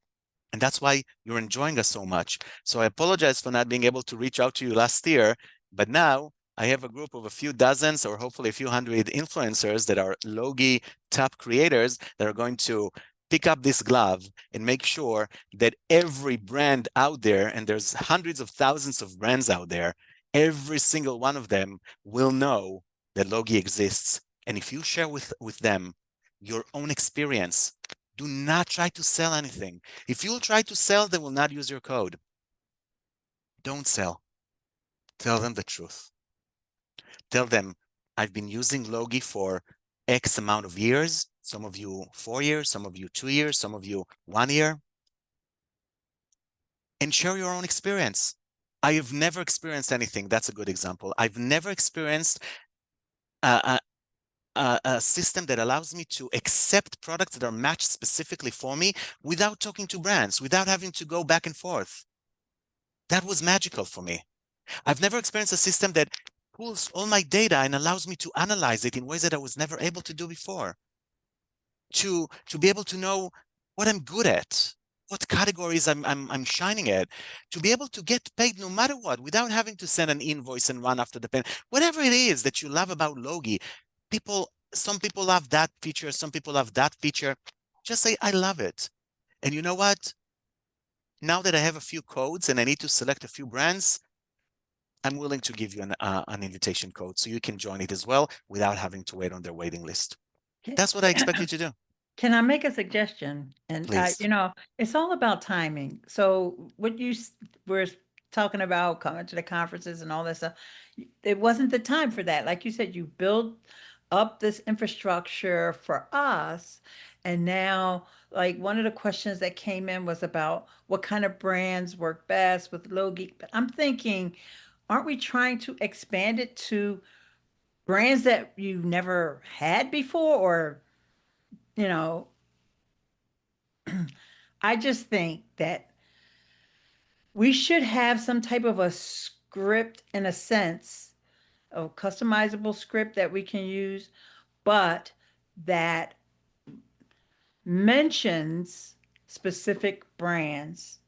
And that's why you're enjoying us so much. So I apologize for not being able to reach out to you last year, but now I have a group of a few dozens or hopefully a few hundred influencers that are Logi top creators that are going to pick up this glove and make sure that every brand out there, and there's hundreds of thousands of brands out there, every single one of them will know that Logi exists. And if you share with them your own experience Do not try to sell anything. If you'll try to sell, they will not use your code. Don't sell. Tell them the truth. Tell them, I've been using Logi for X amount of years. Some of you 4 years, some of you 2 years, some of you 1 year. And share your own experience. I have never experienced anything. That's a good example. I've never experienced a system that allows me to accept products that are matched specifically for me without talking to brands, without having to go back and forth. That was magical for me. I've never experienced a system that pulls all my data and allows me to analyze it in ways that I was never able to do before. To be able to know what I'm good at, what categories I'm shining at, to be able to get paid no matter what, without having to send an invoice and run after the pen. Whatever it is that you love about Logi, some people love that feature, some people love that feature. Just say, I love it. And you know what? Now that I have a few codes and I need to select a few brands, I'm willing to give you an invitation code so you can join it as well without having to wait on their waiting list. That's what I expect you to do. Can I make a suggestion? And Please. it's all about timing. So what were talking about coming to the conferences and all that stuff, it wasn't the time for that. Like you said, you build up this infrastructure for us, and now, like, one of the questions that came in was about what kind of brands work best with Logi. But I'm thinking, aren't we trying to expand it to brands that you never had before, or you know, I just think that we should have some type of a script, in a sense, a customizable script that we can use, but that mentions specific brands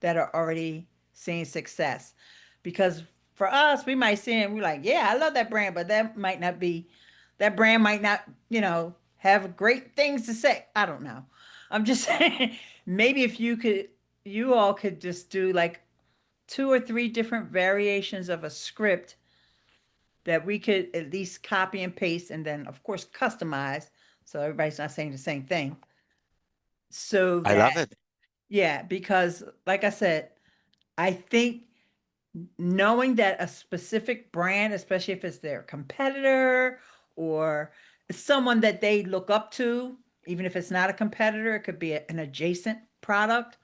that are already seeing success. Because for us, we might see it and we're like, yeah, I love that brand, but that brand might not, have great things to say. I don't know. I'm just saying, maybe if you all could just do like two or three different variations of a script that we could at least copy and paste and then, of course, customize. So everybody's not saying the same thing. So I love that, it. yeah, because like I said, I think knowing that a specific brand, especially if it's their competitor or someone that they look up to, even if it's not a competitor, it could be an adjacent product,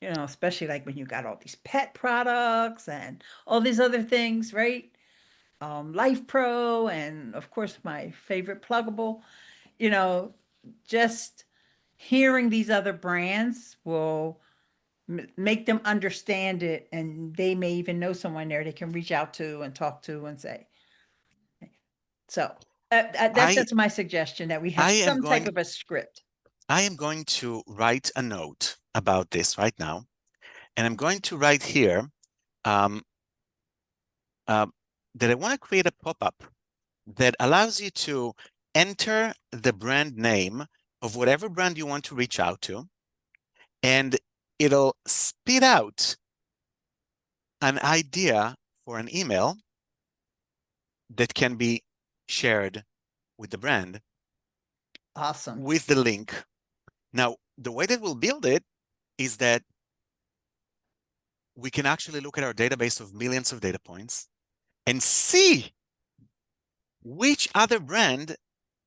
especially like when you got all these pet products and all these other things, right? Life Pro, and of course, my favorite pluggable, you know, just hearing these other brands will make them understand it, and they may even know someone there they can reach out to and talk to and say. So that's I just my suggestion, that we have I am some type going of a script. I am going to write a note about this right now, and I'm going to write here um, uh, that I want to create a pop-up that allows you to enter the brand name of whatever brand you want to reach out to, and it'll spit out an idea for an email that can be shared with the brand Awesome. with the link. Now, the way that we'll build it is that we can actually look at our database of millions of data points and see which other brand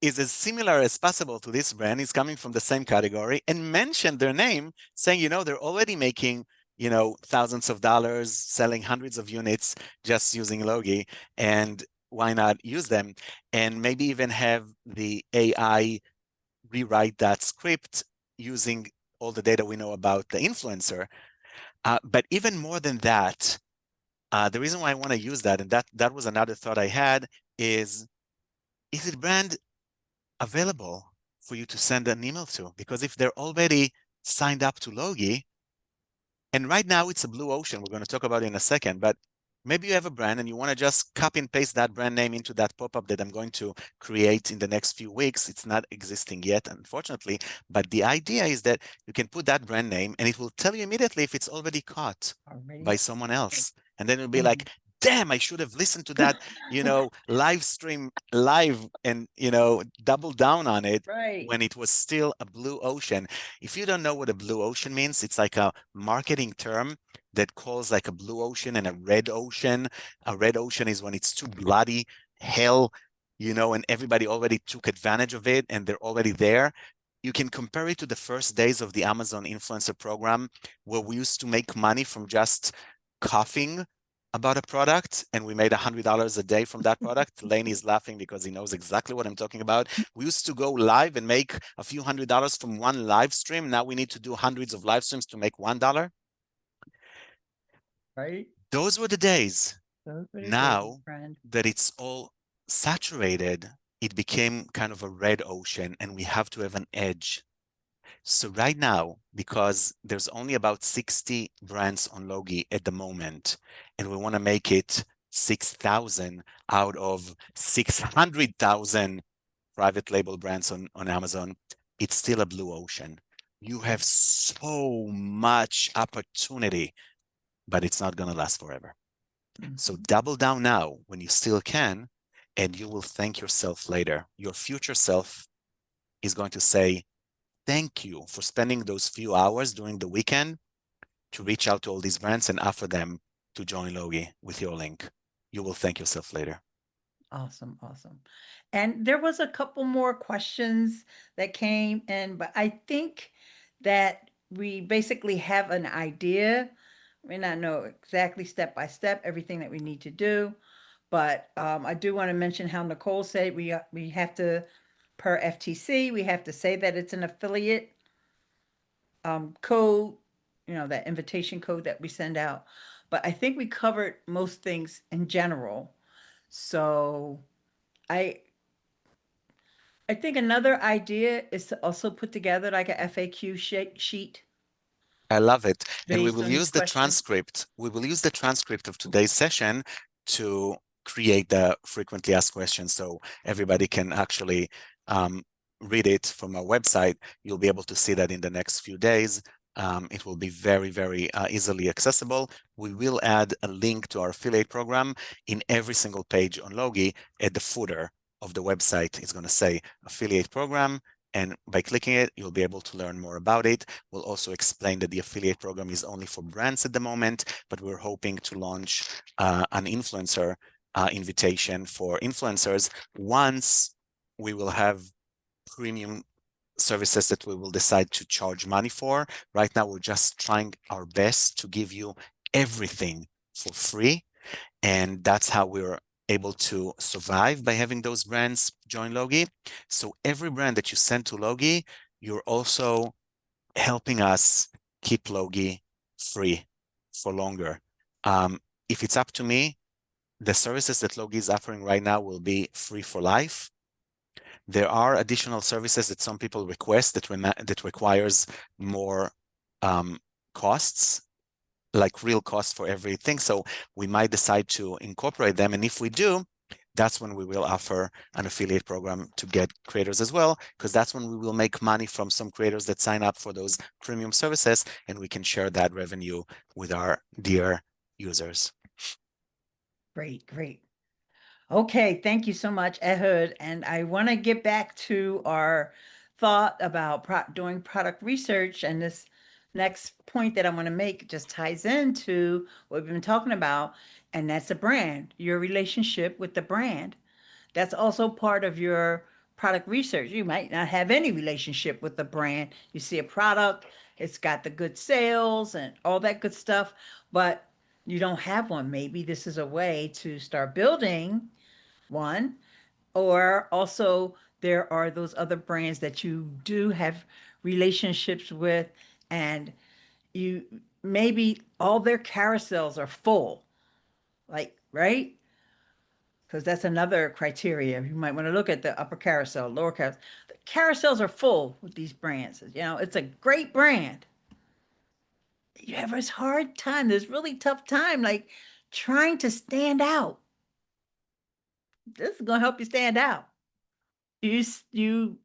is as similar as possible to this brand, is coming from the same category, and mention their name, saying, they're already making, thousands of dollars, selling hundreds of units just using Logi, and why not use them? And maybe even have the AI rewrite that script using all the data we know about the influencer. But even more than that, the reason why I want to use that, and that was another thought I had, is it brand available for you to send an email to? Because if they're already signed up to Logi, and right now it's a blue ocean, we're going to talk about it in a second, but maybe you have a brand and you want to just copy and paste that brand name into that pop-up that I'm going to create in the next few weeks. It's not existing yet, unfortunately, but the idea is that you can put that brand name and it will tell you immediately if it's already caught by Already. someone else. And then it'll be Mhm. like, damn, I should have listened to that, live stream live and, double down on it Right. when it was still a blue ocean. If you don't know what a blue ocean means, it's like a marketing term that calls like a blue ocean and a red ocean. A red ocean is when it's too bloody hell, and everybody already took advantage of it and they're already there. You can compare it to the first days of the Amazon influencer program, where we used to make money from just coughing about a product, and we made $100 a day from that product. Lane is laughing because he knows exactly what I'm talking about. We used to go live and make a few $100 from one live stream. Now we need to do hundreds of live streams to make $1. Right. Those were the days. Those were the days, Now friend. that it's all saturated, it became kind of a red ocean, and we have to have an edge. So right now, because there's only about 60 brands on Logi at the moment, and we want to make it 6,000 out of 600,000 private label brands on Amazon, it's still a blue ocean. You have so much opportunity, but it's not going to last forever. So Mhm. double down now when you still can, and you will thank yourself later. Your future self is going to say, thank you for spending those few hours during the weekend to reach out to all these brands and offer them to join Logi with your link. You will thank yourself later. Awesome, awesome. And there was a couple more questions that came in, but I think that we basically have an idea. We may not know exactly step by step everything that we need to do, but I do want to mention how Nicole said we have to, per FTC, we have to say that it's an affiliate code, that invitation code that we send out. But I think we covered most things in general. So I I think another idea is to also put together like a FAQ sheet I love it. And we based will on these use the questions. transcript. We will use the transcript of today's session to create the frequently asked questions so everybody can actually read it from our website. You'll be able to see that in the next few days. It will be very, very easily accessible. We will add a link to our affiliate program in every single page on Logi. At the footer of the website, it's going to say affiliate program. And by clicking it, you'll be able to learn more about it. We'll also explain that the affiliate program is only for brands at the moment, but we're hoping to launch an influencer invitation for influencers once we will have premium services that we will decide to charge money for. Right now, we're just trying our best to give you everything for free. And that's how we're able to survive, by having those brands join Logi. So every brand that you send to Logi, you're also helping us keep Logi free for longer. If it's up to me, the services that Logi is offering right now will be free for life. There are additional services that some people request that requires more costs, like real costs for everything. So we might decide to incorporate them. And if we do, that's when we will offer an affiliate program to get creators as well, because that's when we will make money from some creators that sign up for those premium services, and we can share that revenue with our dear users. Great, great. Okay, thank you so much, Ehud. And I want to get back to our thought about doing product research. And this next point that I want to make just ties into what we've been talking about, and that's a brand, your relationship with the brand. That's also part of your product research. You might not have any relationship with the brand. You see a product, it's got the good sales and all that good stuff, but you don't have one. Maybe this is a way to start building one. Or also, there are those other brands that you do have relationships with, and you maybe all their carousels are full, like, right? Because that's another criteria. You might want to look at the upper carousel, lower carousel. The carousels are full with these brands. It's a great brand. You have this hard time, this really tough time, like trying to stand out. This is going to help you stand out. You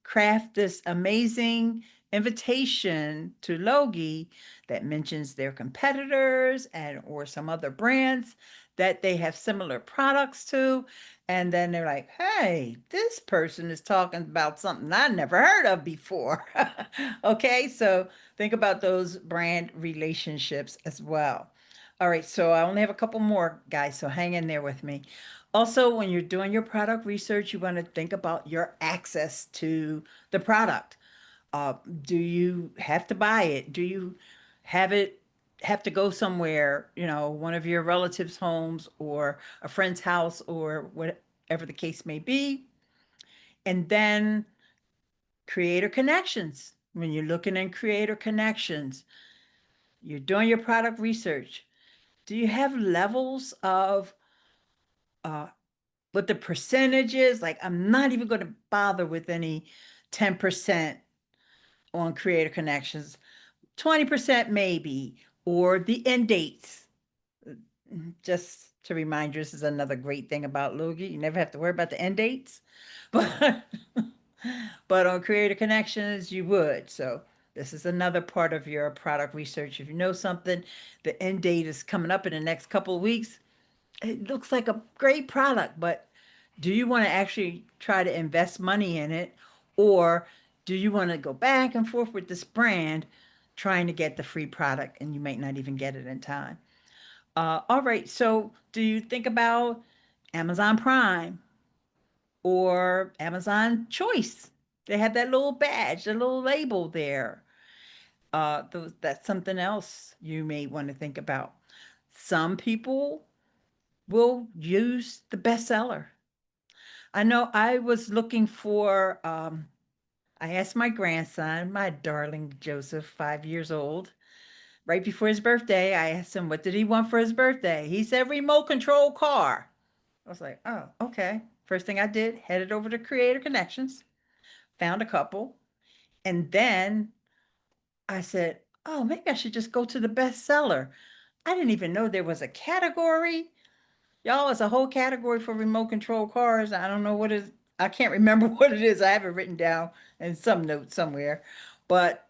craft this amazing invitation to Logi that mentions their competitors and or some other brands that they have similar products to. And then they're like, hey, this person is talking about something I never heard of before. Okay, so think about those brand relationships as well. All right, so I only have a couple more, guys, so hang in there with me. Also, when you're doing your product research, you want to think about your access to the product. Uh, do you have to buy it? Do you have it have to go somewhere, one of your relatives' homes or a friend's house or whatever the case may be? And then creator connections. When you're looking in creator connections, you're doing your product research. Do you have levels of uh, what the percentage is? Like, I'm not even going to bother with any 10% on creator connections. 20% maybe, or the end dates. Just to remind you, this is another great thing about Logi. You never have to worry about the end dates. But but on Creator Connections, you would. So this is another part of your product research. If you know something, the end date is coming up in the next couple of weeks. It looks like a great product, but do you want to actually try to invest money in it? Or do you want to go back and forth with this brand trying to get the free product and you might not even get it in time? All right, so do you think about Amazon Prime or Amazon Choice? They have that little badge, the little label there. That's something else you may want to think about. Some people will use the bestseller. I know I was looking for, I asked my grandson, my darling Joseph, 5 years old, right before his birthday, I asked him, what did he want for his birthday? He said, remote control car. I was like, oh, okay. First thing I did, headed over to Creator Connections, found a couple. And then I said, oh, maybe I should just go to the bestseller. I didn't even know there was a category. Y'all, it's a whole category for remote control cars. I don't know what is, I can't remember what it is. I have it written down in some note somewhere. But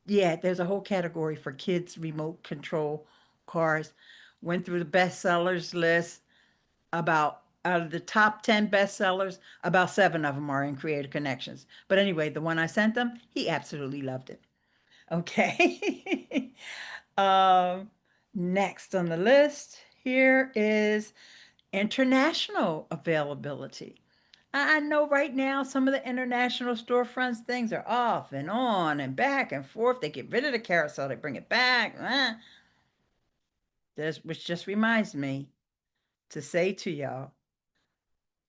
yeah, there's a whole category for kids remote control cars. Went through the bestsellers list. About out of the top 10 bestsellers, about seven of them are in Creative Connections. But anyway, the one I sent them, he absolutely loved it. Okay. um, Next on the list here is international availability. I know right now some of the international storefronts things are off and on and back and forth. They get rid of the carousel, they bring it back. Which just reminds me to say to y'all,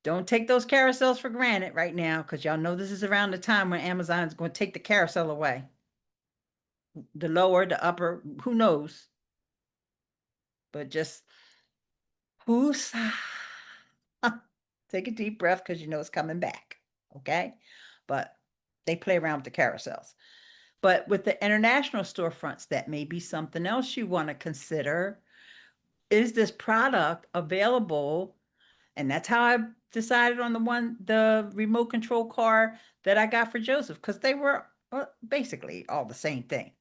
don't take those carousels for granted right now, because y'all know this is around the time when Amazon's going to take the carousel away. The lower, the upper, who knows? But just who's take a deep breath because you know it's coming back. Okay. But they play around with the carousels. But with the international storefronts, that may be something else you want to consider. Is this product available? And that's how I decided on the remote control car that I got for Joseph, because they were basically all the same thing.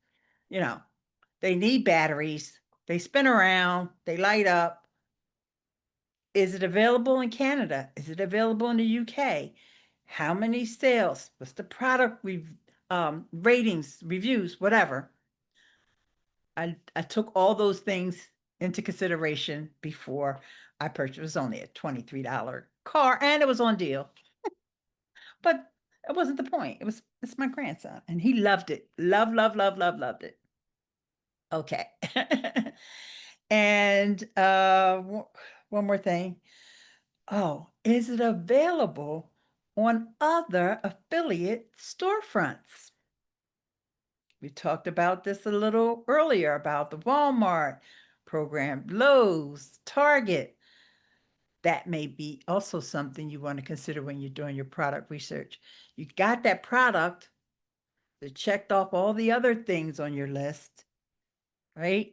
You know, they need batteries, they spin around, they light up. Is it available in Canada? Is it available in the UK? How many sales? What's the product ratings, reviews, whatever? I took all those things into consideration before I purchased. It was only a $23 car and it was on deal. But it wasn't the point. It's my grandson and he loved it. Love, love, love, love, loved it. Okay. And one more thing. Oh, is it available on other affiliate storefronts? We talked about this a little earlier about the Walmart program, Lowe's, Target. That may be also something you want to consider when you're doing your product research. You got that product, you checked off all the other things on your list, right?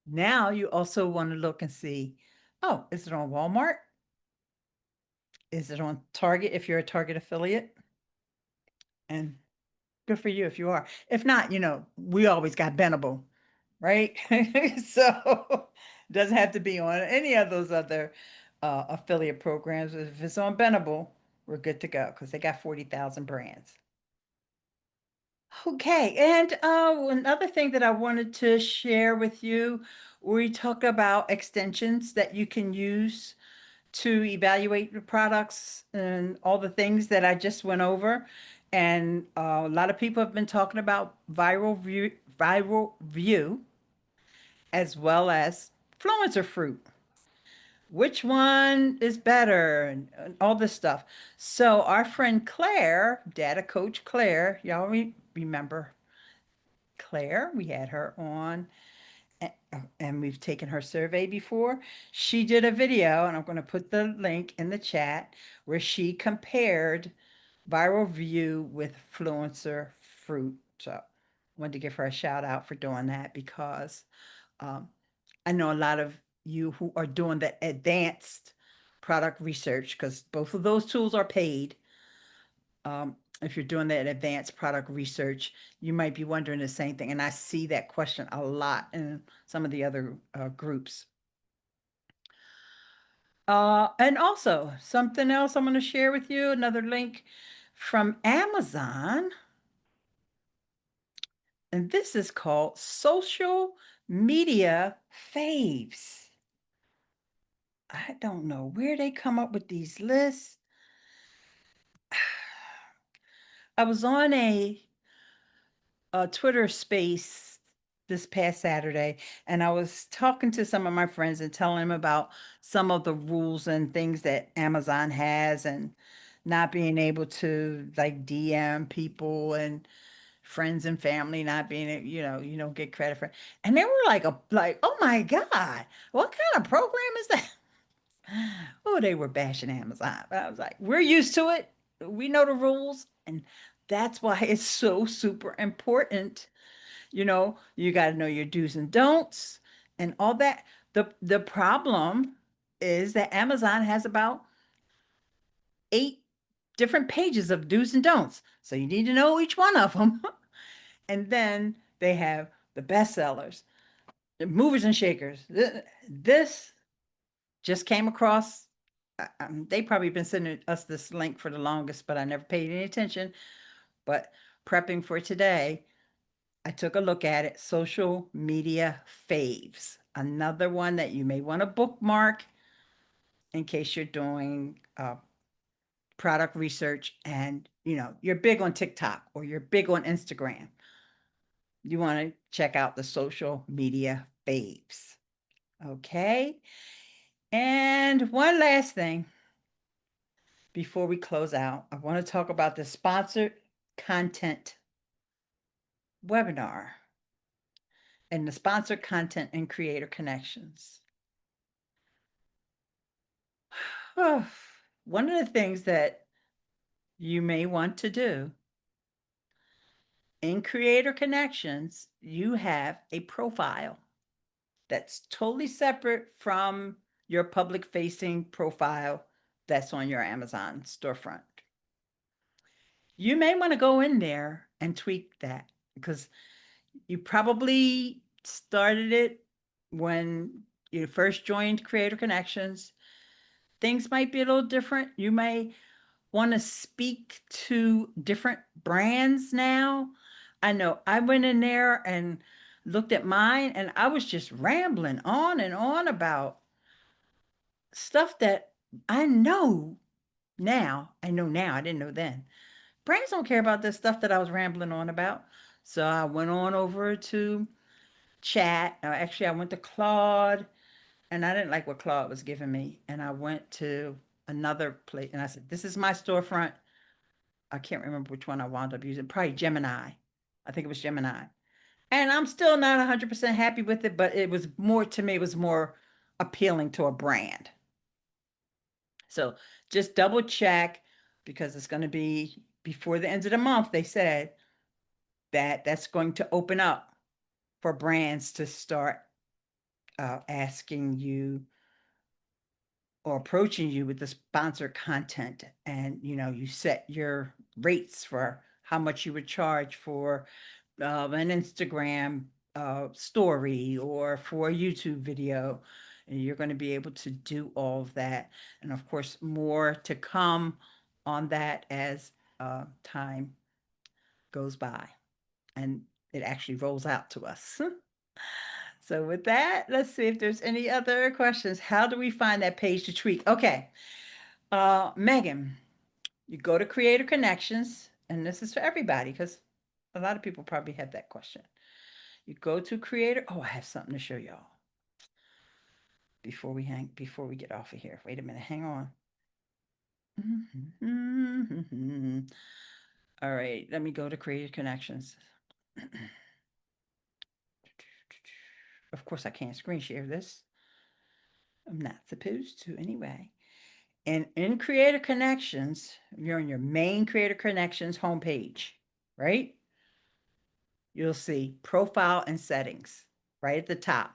Now you also want to look and see, oh, is it on Walmart? Is it on Target if you're a Target affiliate? And Good for you if you are. If not, we always got Benable, right? So doesn't have to be on any of those other affiliate programs. If it's on Benable, we're good to go because they got 40,000 brands. Okay, and another thing that I wanted to share with you, we talk about extensions that you can use to evaluate the products and all the things that I just went over. And a lot of people have been talking about viral view, as well as Fluencer fruit. Which one is better and all this stuff. So our friend Claire, data coach Claire, y'all remember Claire? We had her on and we've taken her survey before. She did a video, and I'm going to put the link in the chat, where she compared viral view with Fluencer fruit. So I wanted to give her a shout out for doing that because um, I know a lot of you who are doing the advanced product research, because both of those tools are paid. If you're doing that advanced product research, you might be wondering the same thing. And I see that question a lot in some of the other groups. And also, something else I'm going to share with you, another link from Amazon. And this is called Social Media Faves. I don't know where they come up with these lists. I was on a Twitter space this past Saturday, and I was talking to some of my friends and telling them about some of the rules and things that Amazon has, and not being able to like DM people, and friends and family not being, you don't get credit for it. And they were like, oh my God, what kind of program is that? Oh, they were bashing Amazon. But I was like, we're used to it. We know the rules. And that's why it's so super important. You got to know your do's and don'ts and all that. The problem is that Amazon has about 8 different pages of do's and don'ts. So you need to know each one of them. And then they have the bestsellers, the movers and shakers. This just came across. They probably been sending us this link for the longest, but I never paid any attention. But prepping for today, I took a look at it. Social media faves. Another one that you may want to bookmark in case you're doing product research and you're big on TikTok or you're big on Instagram. You want to check out the social media faves. Okay. And one last thing before we close out, I want to talk about the sponsored content webinar and the sponsored content and creator connections. One of the things that you may want to do in creator connections, you have a profile that's totally separate from your public facing profile that's on your Amazon storefront. You may want to go in there and tweak that, because you probably started it when you first joined Creator Connections. Things might be a little different. You may want to speak to different brands now. I know I went in there and looked at mine, and I was just rambling on and on about stuff that I know now. I know now, I didn't know then. Brands don't care about this stuff that I was rambling on about. So I went on over to chat. Actually, I went to Claude, and I didn't like what Claude was giving me. And I went to another place, and I said, this is my storefront. I can't remember which one I wound up using. Probably Gemini. I think it was Gemini. And I'm still not 100% happy with it, but it was more, to me, it was more appealing to a brand. So just double check, because it's going to be before the end of the month. They said that that's going to open up for brands to start asking you or approaching you with the sponsored content. And you set your rates for how much you would charge for an Instagram story or for a YouTube video. And you're going to be able to do all of that. And of course, more to come on that as time goes by and it actually rolls out to us. So with that, let's see if there's any other questions. How do we find that page to tweak? Okay. Megan, you go to Creator Connections, and this is for everybody because a lot of people probably have that question. You go to Creator. Oh, I have something to show y'all before we get off of here. Wait a minute, hang on. All right, let me go to Creator Connections. Of course, I can't screen share this. I'm not supposed to anyway. And in Creator Connections, you're on your main Creator Connections homepage, right? You'll see profile and settings right at the top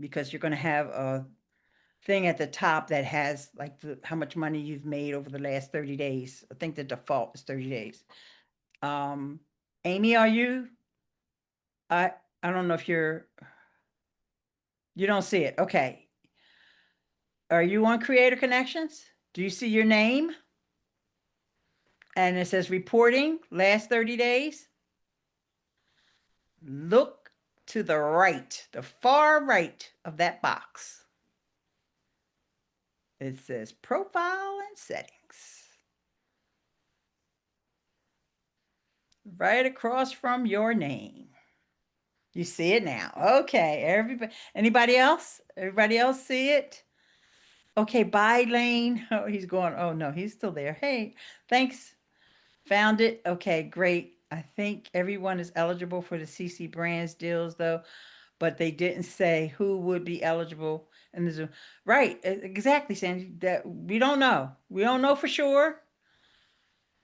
because you're going to have a thing at the top that has like how much money you've made over the last 30 days. I think the default is 30 days. Um, Amy, are you? I I don't know if you don't see it. Okay. Are you on Creator Connections? Do you see your name? And it says reporting last 30 days. Look to the right, the far right of that box. It says profile and settings. Right across from your name. You see it now. Okay, everybody. Anybody else? Everybody else see it? Okay, bye, Lane. Oh, he's going. Oh no, he's still there. Hey, thanks. Found it. Okay, great. I think everyone is eligible for the CC Brands deals though, but they didn't say who would be eligible in the Zoom. Right, exactly, Sandy. That we don't know. We don't know for sure.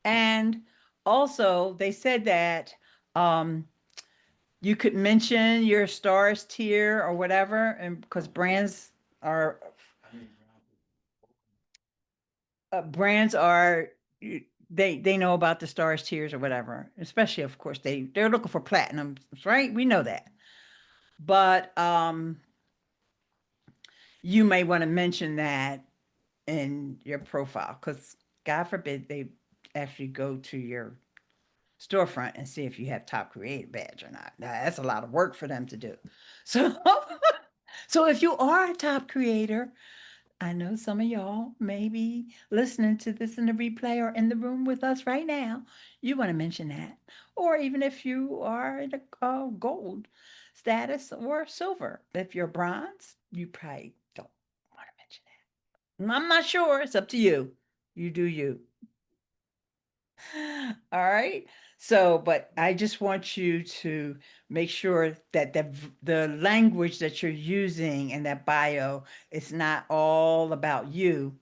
And also, they said that you could mention your stars tier or whatever, and because are brands are they know about the stars tiers or whatever. Especially, of course, they're looking for platinum, right? We know that, but you may want to mention that in your profile because God forbid they actually go to your storefront and see if you have top creative badge or not. Now, that's a lot of work for them to do. So, so if you are a top creator, I know some of y'all may be listening to this in the replay or in the room with us right now. You want to mention that. Or even if you are in a gold status or silver. If you're bronze, you probably don't want to mention that. I'm not sure. It's up to you. You do you. All right. So, but I just want you to make sure that the language that you're using in that bio is not all about you.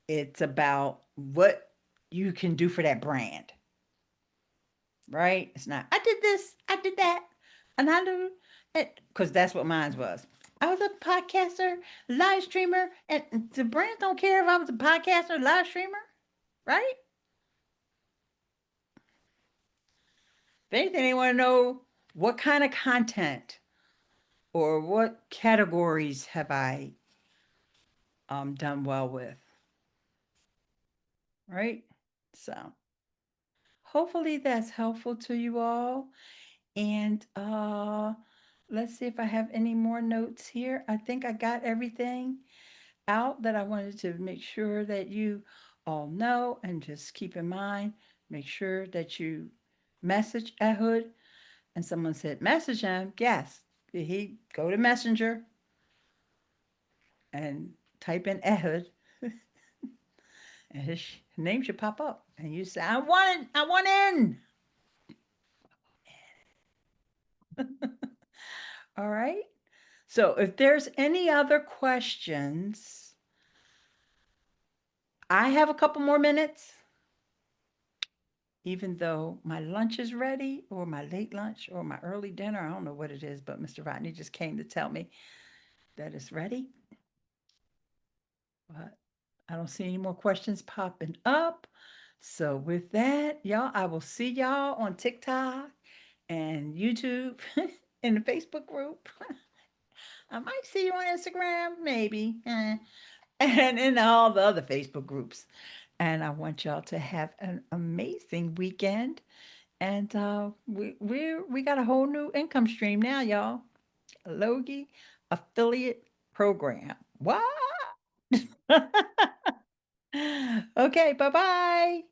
It's about what you can do for that brand, right? It's not, I did this, I did that, and I do it, because that's what mine was. I was a podcaster, live streamer, and the brands don't care if I was a podcaster, live streamer, right? If anything, they want to know what kind of content or what categories have I done well with, right? So hopefully that's helpful to you all. And let's see if I have any more notes here. I think I got everything out that I wanted to make sure that you all know and just keep in mind. Make sure that you message Ehud. And someone said, message him. Yes. He go to Messenger and type in Ehud, and his name should pop up. And you say, I want in. All right. So if there's any other questions, I have a couple more minutes, even though my lunch is ready, or my late lunch, or my early dinner. I don't know what it is, but Mr. Rodney just came to tell me that it's ready. But I don't see any more questions popping up. So with that, y'all, I will see y'all on TikTok and YouTube in the Facebook group. I might see you on Instagram, maybe, and in all the other Facebook groups. And I want y'all to have an amazing weekend. And we got a whole new income stream now, y'all. A Logie affiliate program. What? Okay, bye bye.